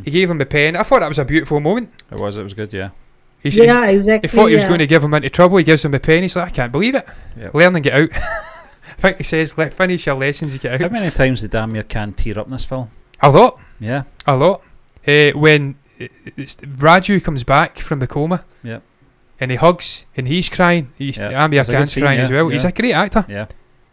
He gave him the pen. I thought that was a beautiful moment. It was good, yeah. Exactly. He thought he was going to give him into trouble. He gives him the pen. He's like, I can't believe it. Yep. Learn and get out. I think he says, finish your lessons and get out. How many times did Amir Khan tear up in this film? A lot. Yeah. A lot. When Raju comes back from the coma, and he hugs and he's crying. Amir Khan's crying as well. He's a great actor. Yeah.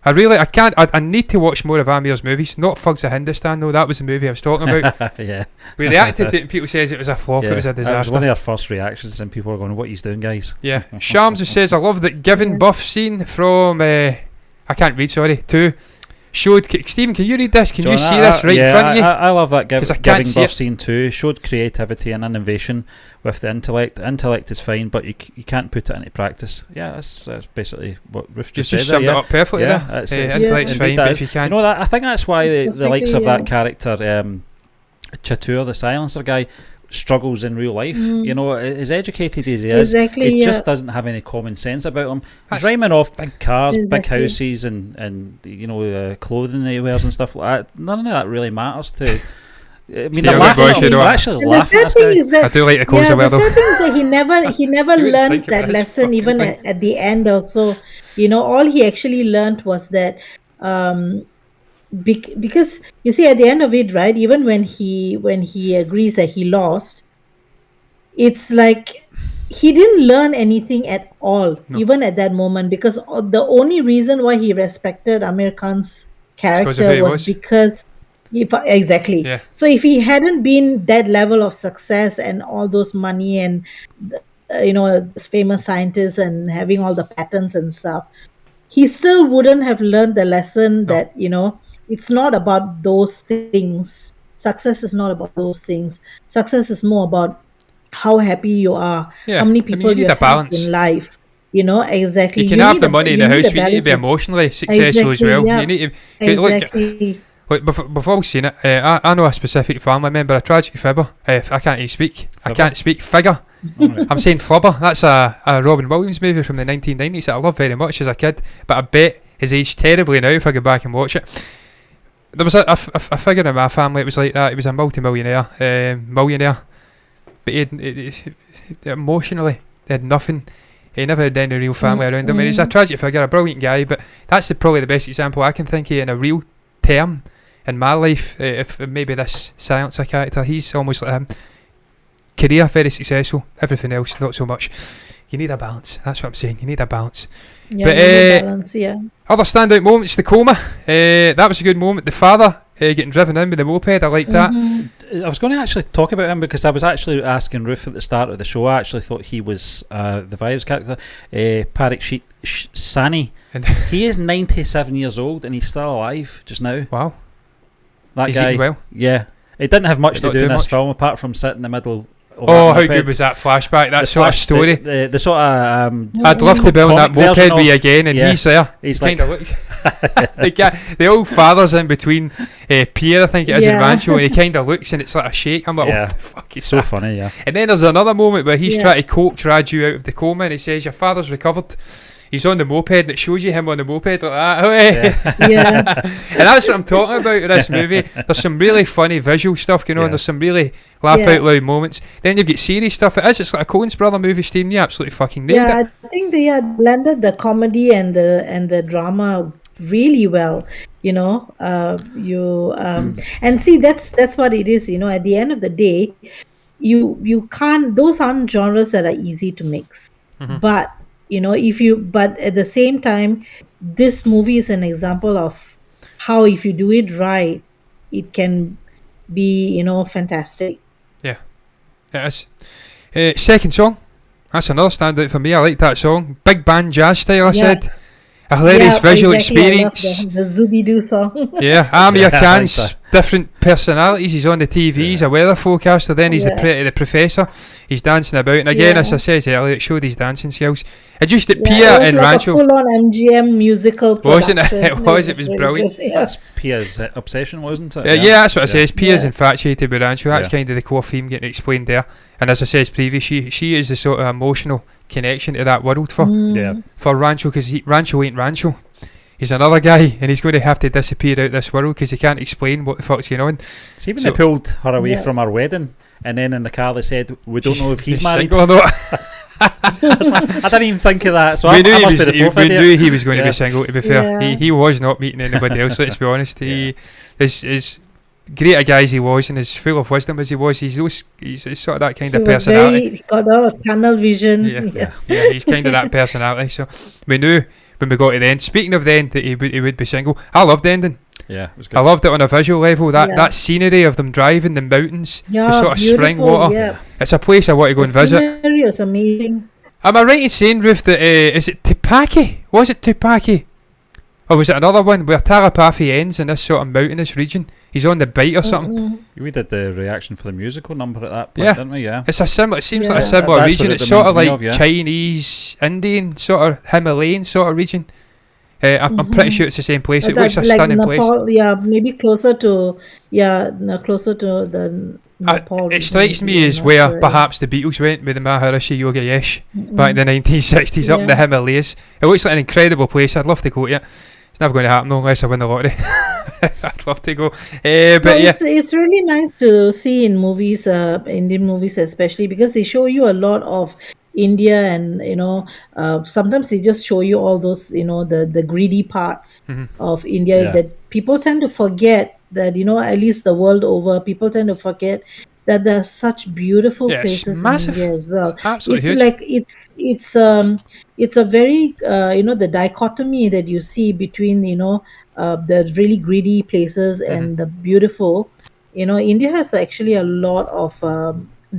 I need to watch more of Amir's movies. Not Thugs of Hindustan though. That was the movie I was talking about. Yeah. We reacted to it and people says it was a flop. It was a disaster. It was one of our first reactions and people were going, "What are you doing, guys?" Yeah. Shams says, "I love that giving buff scene from I can't read. Sorry. Two." Showed Stephen, can you read this? Can you see this right in front of you? I love that giving buff scene too. Showed creativity and innovation with the intellect. The intellect is fine, but you can't put it into practice. Yeah, that's basically what Ruth just said. Summed it up perfectly there. Intellect's fine, but you can't. I think that's why the likes of that character, Chatur, the silencer guy, struggles in real life. As educated as he is, he just doesn't have any common sense about him. He's rhyming off big cars, big houses, and clothing that he wears and stuff like that. None of that really matters to. I mean, they're actually laughing at this guy. I do like the clothes I wear though. The thing is that he never learned that lesson even at the end or so. All he actually learned was that because you see at the end of it, right, even when he agrees that he lost, it's like he didn't learn anything at all, even at that moment, because the only reason why he respected Amir Khan's character was because so if he hadn't been that level of success and all those money and this famous scientist and having all the patents and stuff, he still wouldn't have learned the lesson that it's not about those things. Success is not about those things. Success is more about how happy you are, how many people you have helped in life. Exactly. You can have the money in the house, but you need to be emotionally successful as well. You need to look, we've all seen it. I know a specific family member, a tragic fibber. I can't even speak. I can't speak. Figure. I'm saying flubber. That's a Robin Williams movie from the 1990s that I loved very much as a kid, but I bet has aged terribly now if I go back and watch it. There was a figure in my family. It was like that. He was a millionaire, but he emotionally they had nothing. He never had any real family around him. And he's a tragic figure, a brilliant guy, but that's probably the best example I can think of in a real term in my life. If maybe this silencer character, he's almost like him. Career very successful, everything else not so much. You need a balance. That's what I'm saying. You need a balance. Yeah, But balance, yeah. other standout moments, the coma. That was a good moment. The father getting driven in with the moped. I liked that. I was going to actually talk about him because I was actually asking Ruth at the start of the show. I actually thought he was the virus character, Parikshit Sani. He is 97 years old and he's still alive just now. Wow. That He's guy. eating well. Yeah. He didn't have much to do in this much. film apart from sit in the middle. Oh, how good was that flashback? That sort of story. The sort of I'd love to be on that moped with you again, and he's there. He's kind like of looks. The old father's in between Pierre, I think it is, and Rancho, and he kind of looks, and it's like a shake. I'm like, what the fuck is so that? funny, yeah. And then there's another moment where he's trying to coax Raju out of the coma, and he says, "Your father's recovered." He's on the moped, and it shows you him on the moped like that. And that's what I'm talking about in this movie. There's some really funny visual stuff going on. There's some really laugh out loud moments. Then you've got serious stuff. It's like a Coen's brother movie, Stephen. You absolutely fucking nailed it. I think they had blended the comedy and the drama really well. You know, and see that's what it is. You know, at the end of the day, you can't. Those aren't genres that are easy to mix, but. You know, but at the same time, this movie is an example of how if you do it right, it can be, you know, fantastic. Yeah, it is. Second song, that's another standout for me. I like that song. Big band jazz style, I said. A hilarious visual experience. The Zooby-Doo song. Amir Khan's different personalities. He's on the TV, he's a weather forecaster, then he's the professor. He's dancing about, and again, as I said earlier, it showed his dancing skills. It just that Pia and like Rancho. A full-on MGM musical production. Wasn't it? It was brilliant. That's Pia's obsession, wasn't it? Yeah, that's what it says. Pia's infatuated with Rancho. That's kind of the core theme getting explained there. And as I said previously, she is the sort of emotional connection to that world for Rancho, because Rancho ain't Rancho. He's another guy, and he's going to have to disappear out this world because he can't explain what the fuck's going on. See, when they pulled her away from her wedding, and then in the car they said, "We don't know if he's married." Or not. I didn't even think of that. So we knew he was going to be single. To be fair, he was not meeting anybody else. Let's be honest. He is great a guy as he was, and as full of wisdom as he was. He's sort of that kind of personality. Got a lot of tunnel vision. He's kind of that personality. So we knew when we got to the end. Speaking of the end, that he would be single. I loved the ending. Yeah, it was good. I loved it on a visual level. That scenery of them driving the mountains, the sort of spring water. Yeah. It's a place I want to go and visit. The scenery is amazing. Am I right in saying, Ruth, that is it Tupaki? Was it Tupaki? Or was it another one where Talapathy ends in this sort of mountainous region? He's on the bite or something. We did the reaction for the musical number at that point, didn't we? Yeah. It's a similar. It seems like a similar region. It's sort of like Chinese, Indian, sort of Himalayan sort of region. I'm pretty sure it's the same place. It looks a stunning Nepal, place. Yeah, maybe closer to the Nepal. It strikes me as where perhaps the Beatles went with the Maharishi Yogayesh back in the 1960s up in the Himalayas. It looks like an incredible place. I'd love to go to it. It's never going to happen unless I win the lottery. I'd love to go. It's really nice to see in movies, Indian movies especially, because they show you a lot of India, and sometimes they just show you all those the greedy parts of India that people tend to forget, that at least the world over, people tend to forget that there are such beautiful places in India as well. It's absolutely huge. Like it's a very the dichotomy that you see between the really greedy places and the beautiful. India has actually a lot of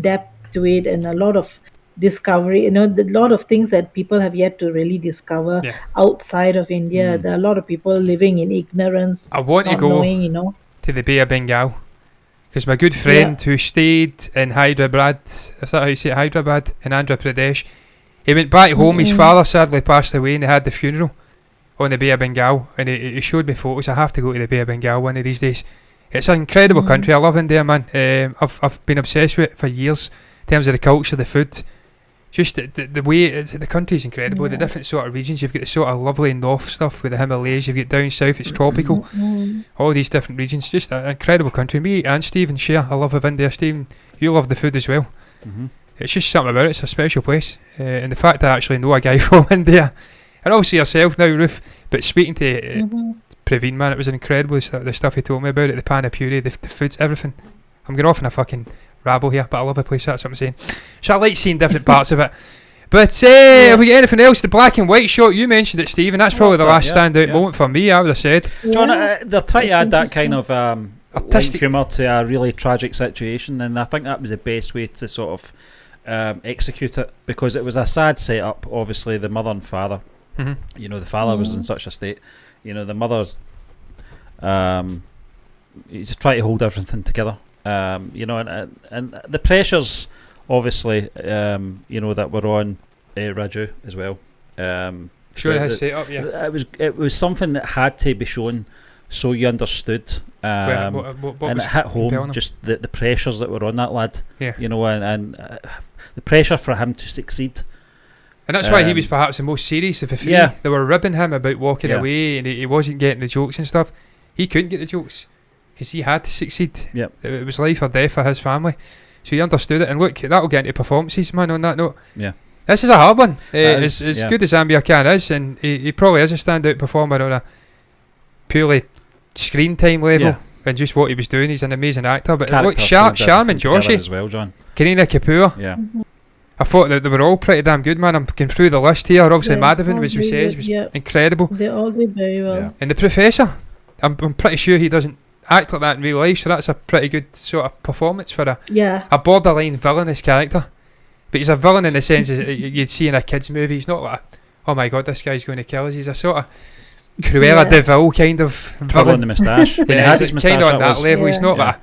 depth to it, and a lot of discovery, a lot of things that people have yet to really discover outside of India. There are a lot of people living in ignorance. I want to go to the Bay of Bengal, because my good friend who stayed in Hyderabad, is that how you say it, Hyderabad in Andhra Pradesh, he went back home. His father sadly passed away, and they had the funeral on the Bay of Bengal, and he showed me photos. I have to go to the Bay of Bengal one of these days. It's an incredible country. I love India, man. I've been obsessed with it for years in terms of the culture, the food. Just the way the country's incredible. The different sort of regions. You've got the sort of lovely north stuff with the Himalayas. You've got down south, it's tropical. All these different regions. Just an incredible country. Me and Stephen share a love of India. Stephen, you love the food as well. It's just something about it. It's a special place. And the fact that I actually know a guy from India, and obviously yourself now, Ruth, but speaking to Praveen, man, it was incredible, the stuff he told me about it, the pani puri, the foods, everything. I'm getting off in a fucking rabble here, but I love the place, that's what I'm saying. So I like seeing different parts of it. But if we get anything else, the black and white shot, you mentioned it, Stephen. That's probably the last standout moment for me, I would have said. John, they're trying to add that kind of artistic humour to a really tragic situation, and I think that was the best way to sort of execute it, because it was a sad setup. Obviously, the mother and father, the father was in such a state. The mother, you just try to hold everything together. And the pressures, obviously, that were on Raju as well. Sure, it has set up. Yeah, it was something that had to be shown, so you understood. What and it hit home just the pressures that were on that lad. Yeah, and the pressure for him to succeed. And that's why he was perhaps the most serious of the three. Yeah. They were ribbing him about walking away, and he wasn't getting the jokes and stuff. He couldn't get the jokes because he had to succeed. Yep. It was life or death for his family. So he understood it. And look, that'll get into performances, man, on that note. Yeah. This is a hard one. As good as Amir Khan is, and he probably is a standout performer on a purely screen time level. And just what he was doing, he's an amazing actor. But look, Sharman Joshi as well, John. Kareena Kapoor. Yeah. I thought that they were all pretty damn good, man. I'm going through the list here. Obviously, Madhavan, as we say, was incredible. They all did very well. Yeah. And the Professor, I'm pretty sure he doesn't act like that in real life, so that's a pretty good sort of performance for a borderline villainous character. But he's a villain in the sense you'd see in a kids' movie. He's not like, oh my god, this guy's going to kill us. He's a sort of Cruella de Vil kind of villain. On the moustache. When he had his moustache, kind of on that level. He's not like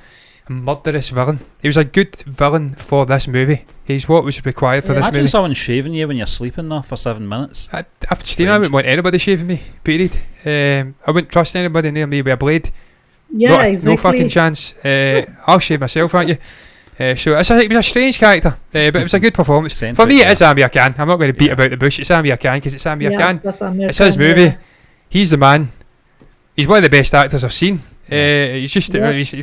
a murderous villain. He was a good villain for this movie. He's what was required for this movie. Imagine someone shaving you when you're sleeping though for 7 minutes. I wouldn't want anybody shaving me, period. I wouldn't trust anybody near me with a blade. Yeah, exactly. No fucking chance. I'll shave myself, aren't you? So it was a strange character, but it was a good performance. For me, it is Amir Khan. I'm not going to beat about the bush. It's Amir Khan because it's Amir Khan. It's his movie. Yeah. He's the man. He's one of the best actors I've seen. He's just he's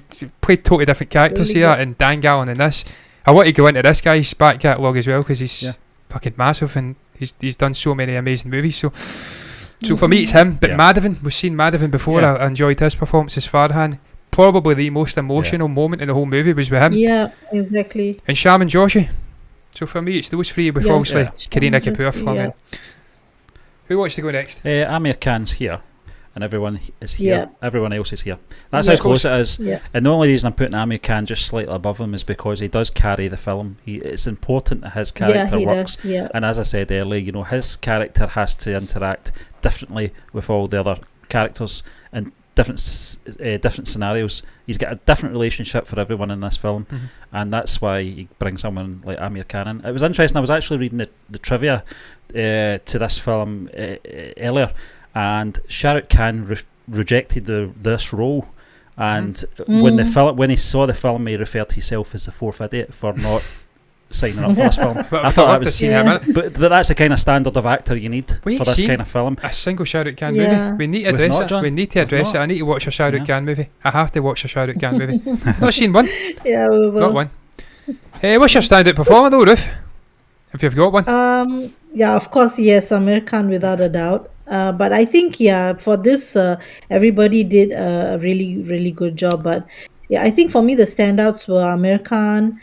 played totally different characters really here, and Dangal and this. I want to go into this guy's back catalogue as well because he's fucking massive and he's done so many amazing movies. So for me, it's him. But Madhavan, we've seen Madhavan before. Yeah. I enjoyed his performance as Farhan. Probably the most emotional moment in the whole movie was with him. Yeah, exactly. And Sharman Joshi. So for me, it's those three with obviously Kareena Kapoor flung in. Who wants to go next? Amir Khan's here, and everyone is here. Everyone else is here. That's how close it is. Yeah. And the only reason I'm putting Amir Khan just slightly above him is because he does carry the film. It's important that his character works. Does, and as I said earlier, his character has to interact differently with all the other characters and different scenarios. He's got a different relationship for everyone in this film, and that's why you bring someone like Amir Khan in. It was interesting. I was actually reading the trivia to this film earlier, and Shah Rukh Khan rejected this role, and when he saw the film, he referred to himself as the fourth idiot for not signing up for this film. I thought that was but that's the kind of standard of actor you need for this kind of film. A single Shah Rukh Khan movie. We need to address it. We need to address it. I need to watch a Shah Rukh Khan movie. I have to watch a Shah Rukh Khan movie. Not seen one. Yeah, we will. Not one. What's your standout performer though, Ruth? If you've got one. Yeah, of course, yes, Amir Khan without a doubt. But I think for this, everybody did a really, really good job. But yeah, I think for me the standouts were Amir Khan,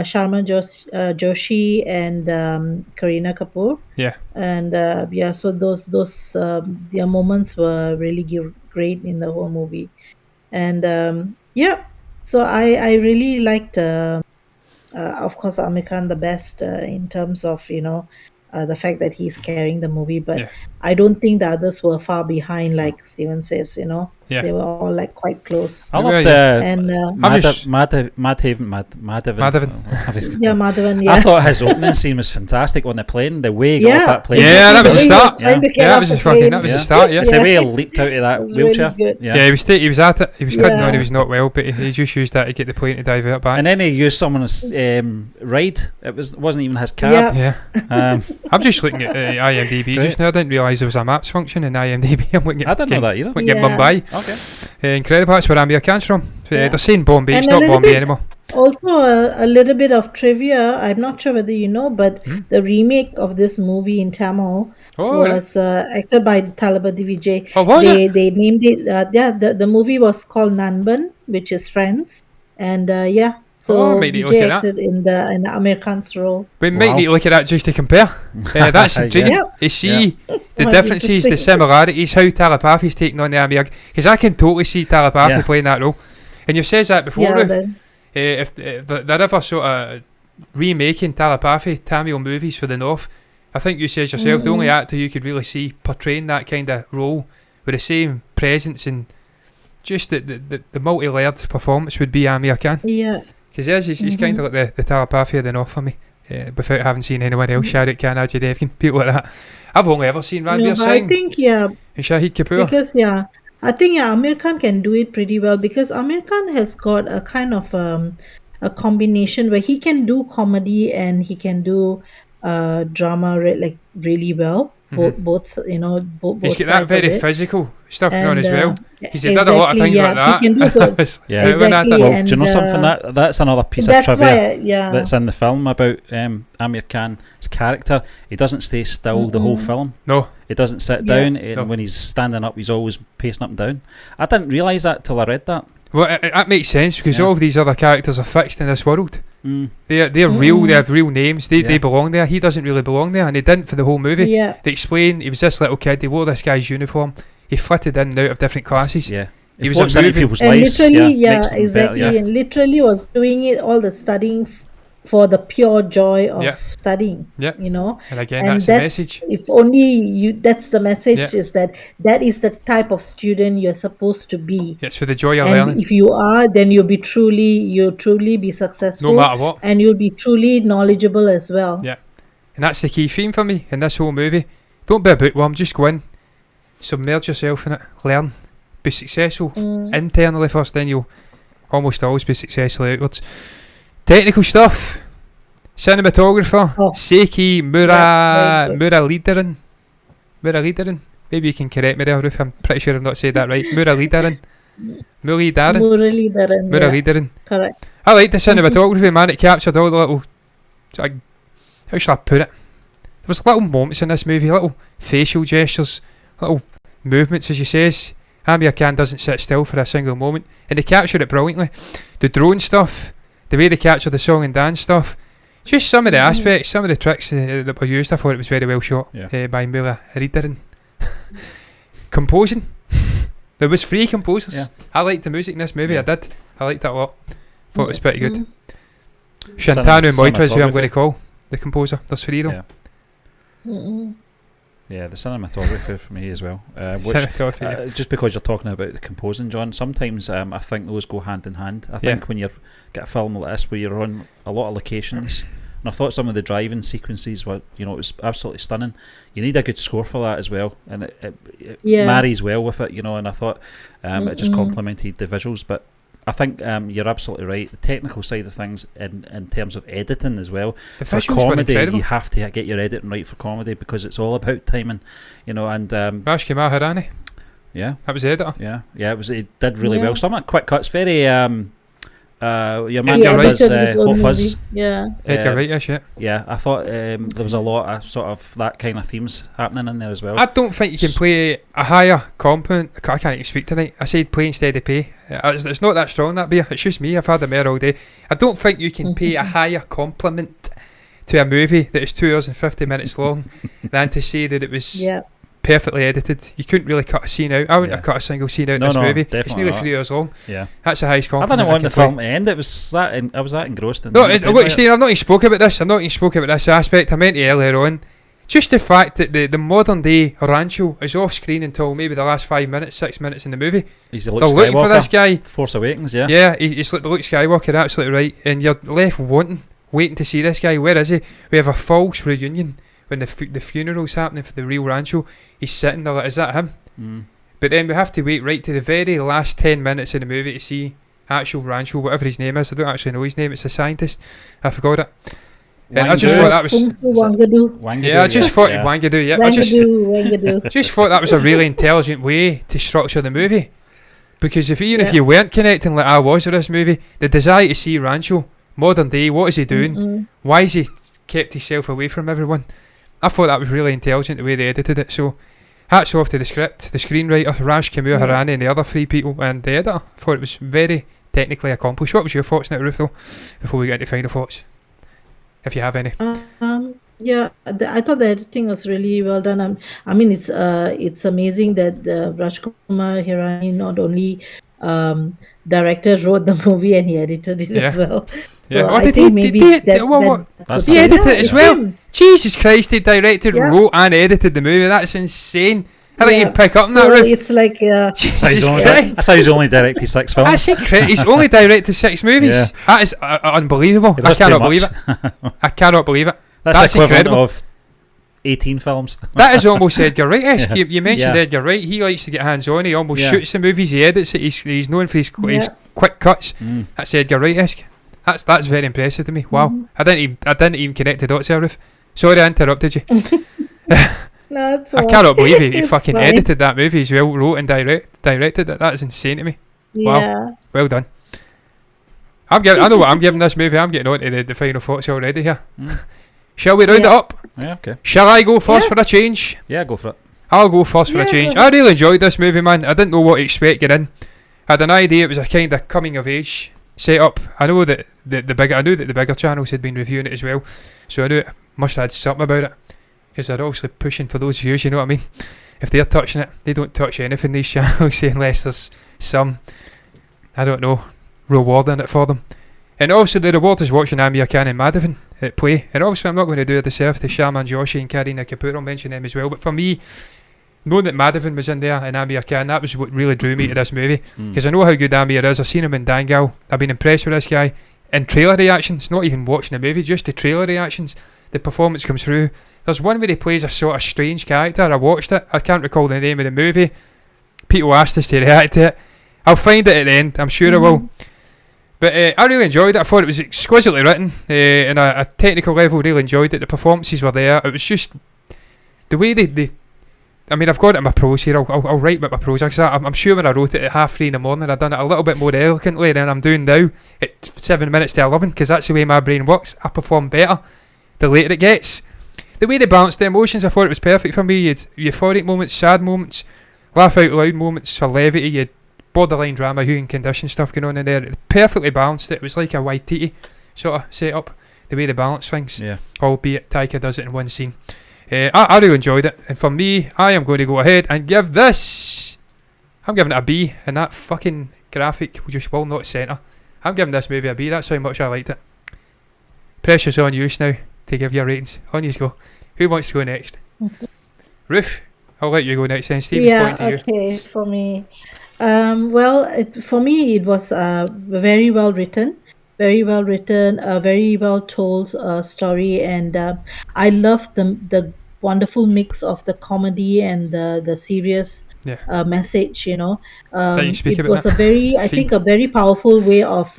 Sharman Joshi, and Kareena Kapoor. Yeah. And so those their moments were really great in the whole movie. And so I really liked, of course, Amir Khan the best in terms of the fact that he's carrying the movie, but I don't think the others were far behind, like Steven says. They were all like quite close. I loved Madhavan. Yeah, Madhavan. Yeah. I thought his opening scene was fantastic on the plane. The way he got off that plane. Yeah, that was the start. That was the start. Yeah, it's the way he leaped out of that wheelchair. Really he was at it. He was cutting on. He was not well, but he just used that to get the plane to divert back. And then he used someone's ride. It wasn't even his cab. Yeah. I'm just looking at IMDb just now. I didn't realise there was a maps function in IMDb. I'm looking at. I didn't know that either. Looking at Mumbai. Okay. Incredible. That's where Amir Khan's from. They're saying Bombay. It's not Bombay anymore. Also, a little bit of trivia. I'm not sure whether you know, but the remake of this movie in Tamil was acted by Thalapathy Vijay. Oh, was it? They named it. The movie was called Nanban, which is Friends, and So might need to Vijay look at that. acted in the Amir Khan's role. We might need to look at that just to compare. That's the dream. Yeah. You see the Might be differences, the interesting. similarities, how telepathy's taking on the Amir. Because I can totally see telepathy playing that role. And you've said that before, Ruth. If they're ever sort of remaking telepathy, Tamil movies for the North, I think you said yourself, the only actor you could really see portraying that kind of role with the same presence and just the multi-layered performance would be Amir Khan. Yeah. Because he's kind of like the telepathy of the North for me, without having seen anyone else, Shah Rukh Khan, Ajay Devgan, people like that. I've only ever seen Ranveer Singh I think, and Shahid Kapoor. Because, I think Amir Khan can do it pretty well because Amir Khan has got a kind of a combination where he can do comedy and he can do drama really well. Both He's got that sides very of it. physical stuff going on as well. He's exactly, done a lot of things like that. He can do so. Exactly. Well, do you know something? That's another piece of trivia that's in the film about Amir Khan's character. He doesn't stay still the whole film. No. He doesn't sit down, and when he's standing up, he's always pacing up and down. I didn't realise that till I read that. Well, that makes sense because all of these other characters are fixed in this world. They're real. They have real names. They belong there. He doesn't really belong there, and he didn't for the whole movie. They explain he was this little kid. They wore this guy's uniform. He flitted in and out of different classes. He was in people's lives. Literally, exactly. Better, and literally was doing it all the studying for the pure joy of studying. You know, and again, that's the message. If only you, that's the message is that is the type of student you're supposed to be. It's for the joy of learning. If you are, then you'll truly be successful. No matter what. And you'll be truly knowledgeable as well. Yeah. And that's the key theme for me in this whole movie. Don't be a bookworm, just go in, submerge yourself in it, learn, be successful internally first, then you'll almost always be successful outwards. Technical stuff. Cinematographer Seiki Muralidharan. Maybe you can correct me there, Ruth. I'm pretty sure I've not said that right. Muralidharan. Correct. I like the cinematography, man. It captured all the little, how shall I put it? There was little moments in this movie, little facial gestures, little movements, as you says. Amir Khan doesn't sit still for a single moment, and they captured it brilliantly. The drone stuff, the way they captured the song and dance stuff, just some of the aspects, some of the tricks that were used. I thought it was very well shot by Mula Ridaran. Composing. There was 3 composers. I liked the music in this movie. I did. I liked it a lot. Thought it was pretty good. Shantanu Moitra is who I'm going to call the composer. There's 3 though. Yeah, the cinematography for me as well. Just because you're talking about the composing, John, sometimes I think those go hand in hand. I think when you get a film like this where you're on a lot of locations, and I thought some of the driving sequences were, it was absolutely stunning. You need a good score for that as well, and it marries well with it, and I thought it just complemented the visuals. But I think you're absolutely right. The technical side of things in terms of editing as well. For comedy, you have to get your editing right for comedy because it's all about timing, and Rajkumar Hirani. Yeah. That was the editor. Yeah. It did really well. Some quick cuts, very your man does Hot Fuzz. Edgar Wright-ish, yeah, I thought there was a lot of sort of that kind of themes happening in there as well. I don't think you can play a higher compliment. I can't even speak tonight. I said play instead of pay. It's not that strong, that beer. It's just me. I've had a beer all day. I don't think you can pay a higher compliment to a movie that is 2 hours and 50 minutes long than to say that it was perfectly edited. You couldn't really cut a scene out. I wouldn't have cut a single scene out in this movie. It's nearly 3 hours long. That's the highest compliment. I didn't want the film to end. I was that engrossed in Steve, I've not even spoke about this. I've not even spoke about this aspect. I meant it earlier on. Just the fact that the modern day Rancho is off screen until maybe the last 5 minutes, 6 minutes in the movie. He's the Luke They're looking Skywalker for this guy. Force Awakens, he's like the Luke Skywalker, absolutely right. And you're left waiting to see this guy. Where is he? We have a false reunion when the funeral's happening for the real Rancho. He's sitting there like, is that him? But then we have to wait right to the very last 10 minutes of the movie to see actual Rancho, whatever his name is. I don't actually know his name. It's a scientist. I forgot it. And I just thought that was Wangadu. I just thought Wangadu. I just thought that was a really intelligent way to structure the movie, because if you weren't connecting like I was with this movie, the desire to see Rancho modern day, what is he doing? Why has he kept himself away from everyone? I thought that was really intelligent the way they edited it. So hats off to the script, the screenwriter Rajkumar Hirani, and the other 3 people, and the editor. I thought it was very technically accomplished. What was your thoughts on it, Ruth, though, before we get into final thoughts, if you have any? Yeah, I thought the editing was really well done. I mean, it's amazing that Rajkumar Hirani not only directed, wrote the movie, and he edited it as well. Yeah. So Oh, I think maybe he edited it as well. Him. Jesus Christ, he directed, wrote, and edited the movie. That's insane. How did you pick up on that, Ruth? It's like that's how he's only directed 6 films. That's incredible. He's only directed 6 movies. Yeah. That is unbelievable. I cannot believe it. I cannot believe it. That's equivalent of 18 films. That is almost Edgar Wright-esque. You mentioned Edgar Wright. He likes to get hands on. He almost shoots the movies. He edits it. He's known for his quick cuts. That's Edgar Wright-esque. That's very impressive to me. Wow. I didn't even connect the dots there, Ruth. Sorry, I interrupted you. No, it's I cannot believe he fucking edited that movie as well, wrote and directed it. That is insane to me. Wow. Well done. I know what I'm giving this movie. I'm getting on to the final thoughts already here. Shall we round it up? Yeah, okay. Shall I go first for a change? Yeah, go for it. I'll go first for a change. I really enjoyed this movie, man. I didn't know what to expect getting in. I had an idea it was a kind of coming of age setup. I know that the bigger channels had been reviewing it as well, so I knew it must have had something about it, because they're obviously pushing for those views, you know what I mean? If they're touching it, they don't touch anything, these channels, unless there's some, I don't know, reward in it for them. And obviously the reward is watching Amir Khan and Madhavan at play. And obviously I'm not going to do a disservice to Sharman Joshi and Kareena Kapoor. I'll mention them as well. But for me, knowing that Madhavan was in there and Amir Khan, that was what really drew me to this movie. Because I know how good Amir is. I've seen him in Dangal. I've been impressed with this guy. And trailer reactions, not even watching the movie, just the trailer reactions, the performance comes through. There's one where he plays a sort of strange character. I watched it. I can't recall the name of the movie. People asked us to react to it. I'll find it at the end. I'm sure I will. But I really enjoyed it. I thought it was exquisitely written. And a technical level, really enjoyed it. The performances were there. It was just the way they I mean, I've got it in my prose here. I'll write with my prose. I'm sure when I wrote it at 3:30 in the morning, I'd done it a little bit more eloquently than I'm doing now at 7 minutes to 11, because that's the way my brain works. I perform better the later it gets. The way they balanced the emotions, I thought it was perfect for me. You had euphoric moments, sad moments, laugh out loud moments for levity. You had borderline drama, human condition stuff going on in there. It perfectly balanced it. It was like a Waititi sort of set-up, the way they balance things. Yeah. Albeit Taika does it in one scene. I really enjoyed it, and for me, I am going to go ahead and give this, I'm giving it a B, and that fucking graphic just will not centre. I'm giving this movie a B. That's how much I liked it. Pressure's on you now to give your ratings. On you go. Who wants to go next? Ruth, I'll let you go next then. Steve is pointing to you. Okay, for me. For me, it was very well written. Very well written, a very well told story, and I loved the wonderful mix of the comedy and the serious message. You know, it was a very, I think, a very powerful way of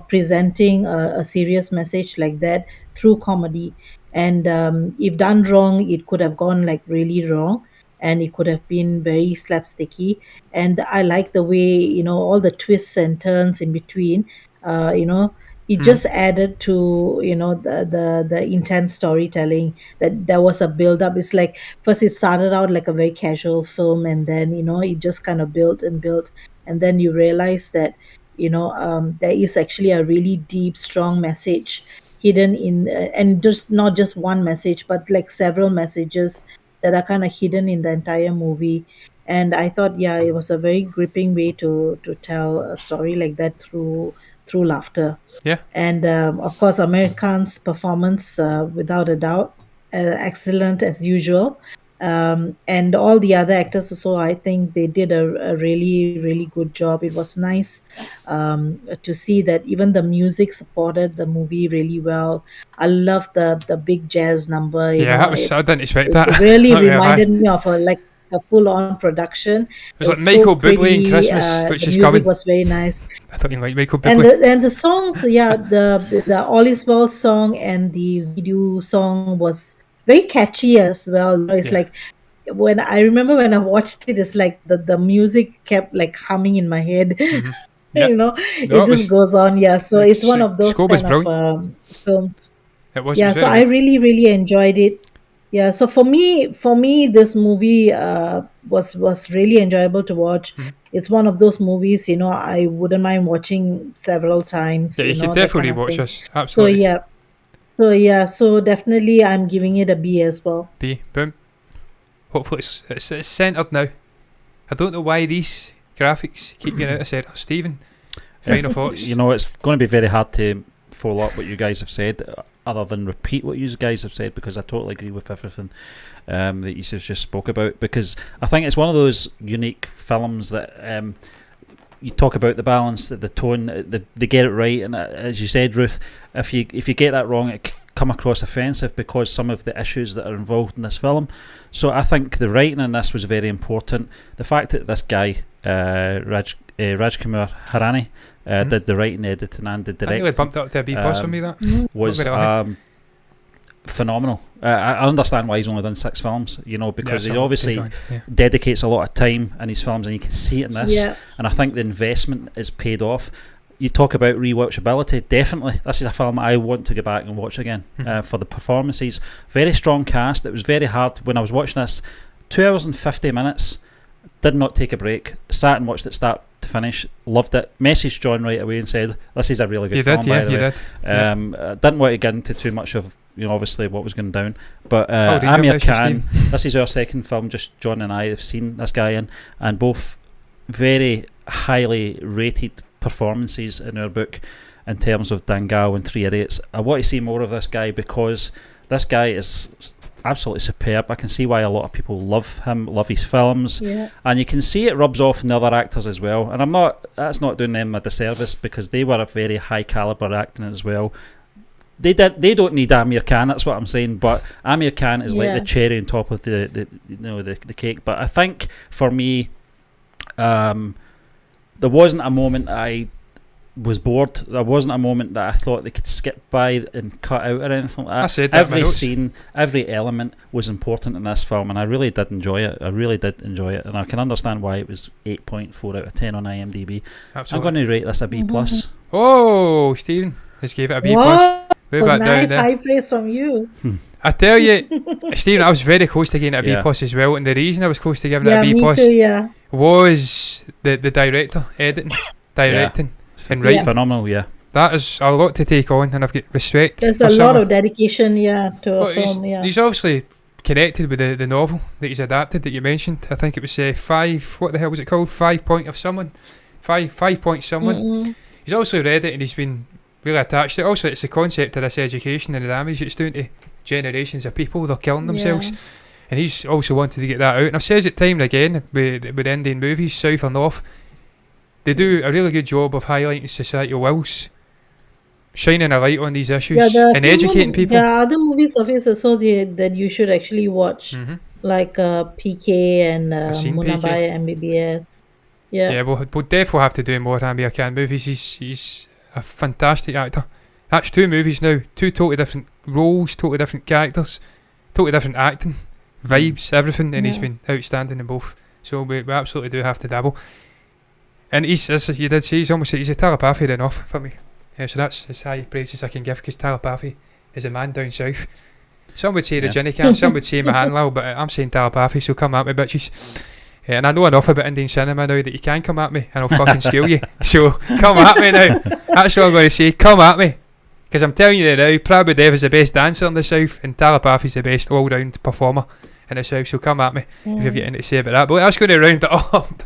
presenting a serious message like that through comedy. And if done wrong, it could have gone like really wrong, and it could have been very slapsticky. And I like the way, all the twists and turns in between. It just added to the intense storytelling, that there was a build up. It's like first it started out like a very casual film, and then it just kind of built and built, and then you realize that there is actually a really deep, strong message hidden in, and just not just one message, but like several messages that are kind of hidden in the entire movie. And I thought, it was a very gripping way to tell a story like that through laughter. Yeah. And of course, Amir Khan's performance, without a doubt, excellent as usual. And all the other actors also, I think they did a really, really good job. It was nice to see that even the music supported the movie really well. I love the big jazz number. I didn't expect that. It really reminded me of a full-on production. It was like Michael Bublé in Christmas, which is coming. The music was very nice. I thought you liked Michael Bublé. And the songs, the All Is Well song and the Video song was very catchy as well. It's like when I watched it, it's like the music kept like humming in my head. Mm-hmm. It just goes on. So it's one of those kind of films. It was. So I really, really enjoyed it. Yeah, so for me, this movie was really enjoyable to watch. Mm-hmm. It's one of those movies, I wouldn't mind watching several times. Yeah, you could that kind definitely of watch thing. this. So Absolutely. so definitely, I'm giving it a B as well. B. Boom. Hopefully it's centered now. I don't know why these graphics keep getting out of centre. Stephen, final thoughts. It's going to be very hard to follow up what you guys have said, other than repeat what you guys have said, because I totally agree with everything that you just spoke about, because I think it's one of those unique films that you talk about the balance, the tone, they get it right, and as you said, Ruth, if you get that wrong, it come across offensive because some of the issues that are involved in this film. So I think the writing in this was very important. The fact that this guy Rajkumar Hirani did the writing, editing and the directing, I think bumped up to a B plus for me. That was phenomenal. I understand why he's only done 6 films, because he obviously dedicates a lot of time in his films, and you can see it in this. And I think the investment is paid off. You talk about rewatchability. Definitely, this is a film I want to go back and watch again for the performances. Very strong cast. It was very hard when I was watching this. 2 hours and 50 minutes. Did not take a break. Sat and watched it start to finish. Loved it. Messaged John right away and said, "This is a really good film." By the way, didn't want to get into too much of obviously what was going down. But Amir Khan. This is our second film. Just John and I have seen this guy in, and both very highly rated performances in our book in terms of Dangal and Three Idiots. I want to see more of this guy because this guy is absolutely superb. I can see why a lot of people love him, love his films, and you can see it rubs off on the other actors as well. And that's not doing them a disservice, because they were a very high caliber acting as well. They don't need Amir Khan, that's what I'm saying, but Amir Khan is like the cherry on top of the cake. But I think for me, there wasn't a moment I was bored. There wasn't a moment that I thought they could skip by and cut out or anything like that. I said that every scene, every element was important in this film, and I really did enjoy it. And I can understand why it was 8.4 out of 10 on IMDb. Absolutely. I'm going to rate this a B+. Oh, Stephen, let's give it a B+. Nice high praise from you. I tell you, Stephen, I was very close to getting a B+ as well, and the reason I was close to giving it a B+ was the director, directing. And writing. Phenomenal, that is a lot to take on, and I've got respect. There's a lot of dedication, to a film. He's obviously connected with the novel that he's adapted that you mentioned. I think it was 5. What the hell was it called? 5 Point of Someone. 5 Point Someone. Mm-hmm. He's also read it, and he's been really attached to it. Also, it's the concept of this education and the damage it's doing to generations of people. They're killing themselves, and he's also wanted to get that out. And I've said it time and again with Indian movies, South or North. They do a really good job of highlighting societal ills, shining a light on these issues, and educating people. There are other movies of his also that you should actually watch, like PK and Munabai MBBS. We'll definitely have to do more Amir Khan movies. He's a fantastic actor. That's 2 movies now, 2 totally different roles, totally different characters, totally different acting, vibes, everything, and he's been outstanding in both. So we absolutely do have to dabble. And he's, as you did say, he's a telepathy enough for me. So that's as high praise as I can give, because telepathy is a man down south. Some would say the Ginny Cam, some would say Mahanlal, but I'm saying telepathy, so come at me, bitches. And I know enough about Indian cinema now that you can come at me and I'll fucking scale you. So come at me now. That's all I'm going to say. Come at me. Because I'm telling you now, Prabhu Dev is the best dancer in the south, and telepathy's the best all-round performer in the south. So come at me if you've got anything to say about that. But that's going to round it up.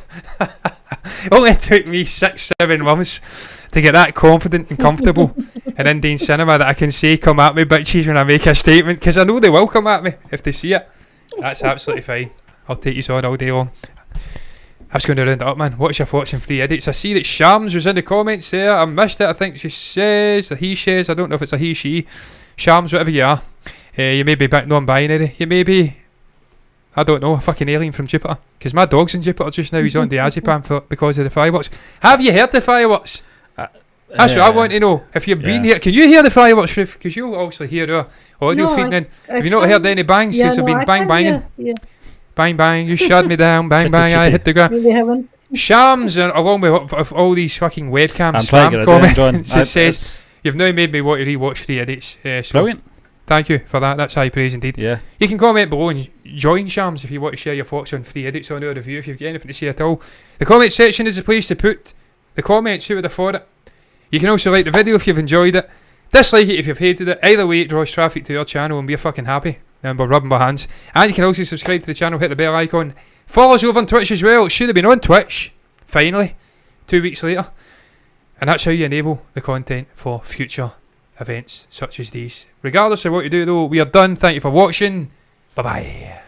Only took me 6-7 months to get that confident and comfortable in Indian cinema that I can say come at me bitches when I make a statement, because I know they will come at me if they see it. That's absolutely fine. I'll take you on all day long. That's going to round it up, man. What's your thoughts on Three Idiots? I see that Shams was in the comments there. I missed it. I think she says, or he says, I don't know if it's a he, she. Shams, whatever you are. You may be non-binary. You may be, I don't know, a fucking alien from Jupiter. Because my dog's in Jupiter just now. He's on diazepam because of the fireworks. Have you heard the fireworks? That's what I want to know. If you've been here, can you hear the fireworks, Ruth? Because you'll obviously hear our audio feeding in. Have you not heard any bangs? Because I've been banging. Bang bang, you shut me down. Bang bang, I hit the ground. Shams, along with all these fucking webcam spam comments, it says you've now made me want to rewatch Three Idiots. Brilliant. Thank you for that. That's high praise indeed. Yeah. You can comment below and join Shams if you want to share your thoughts on 3 edits on our review. If you've got anything to say at all, the comment section is the place to put the comments. Who would have thought it? You can also like the video if you've enjoyed it. Dislike it if you've hated it. Either way, it draws traffic to our channel and we're fucking happy. And we're rubbing our hands. And you can also subscribe to the channel, hit the bell icon. Follow us over on Twitch as well. It should have been on Twitch. Finally. 2 weeks later. And that's how you enable the content for future events such as these. Regardless of what you do though, we are done. Thank you for watching. Bye bye.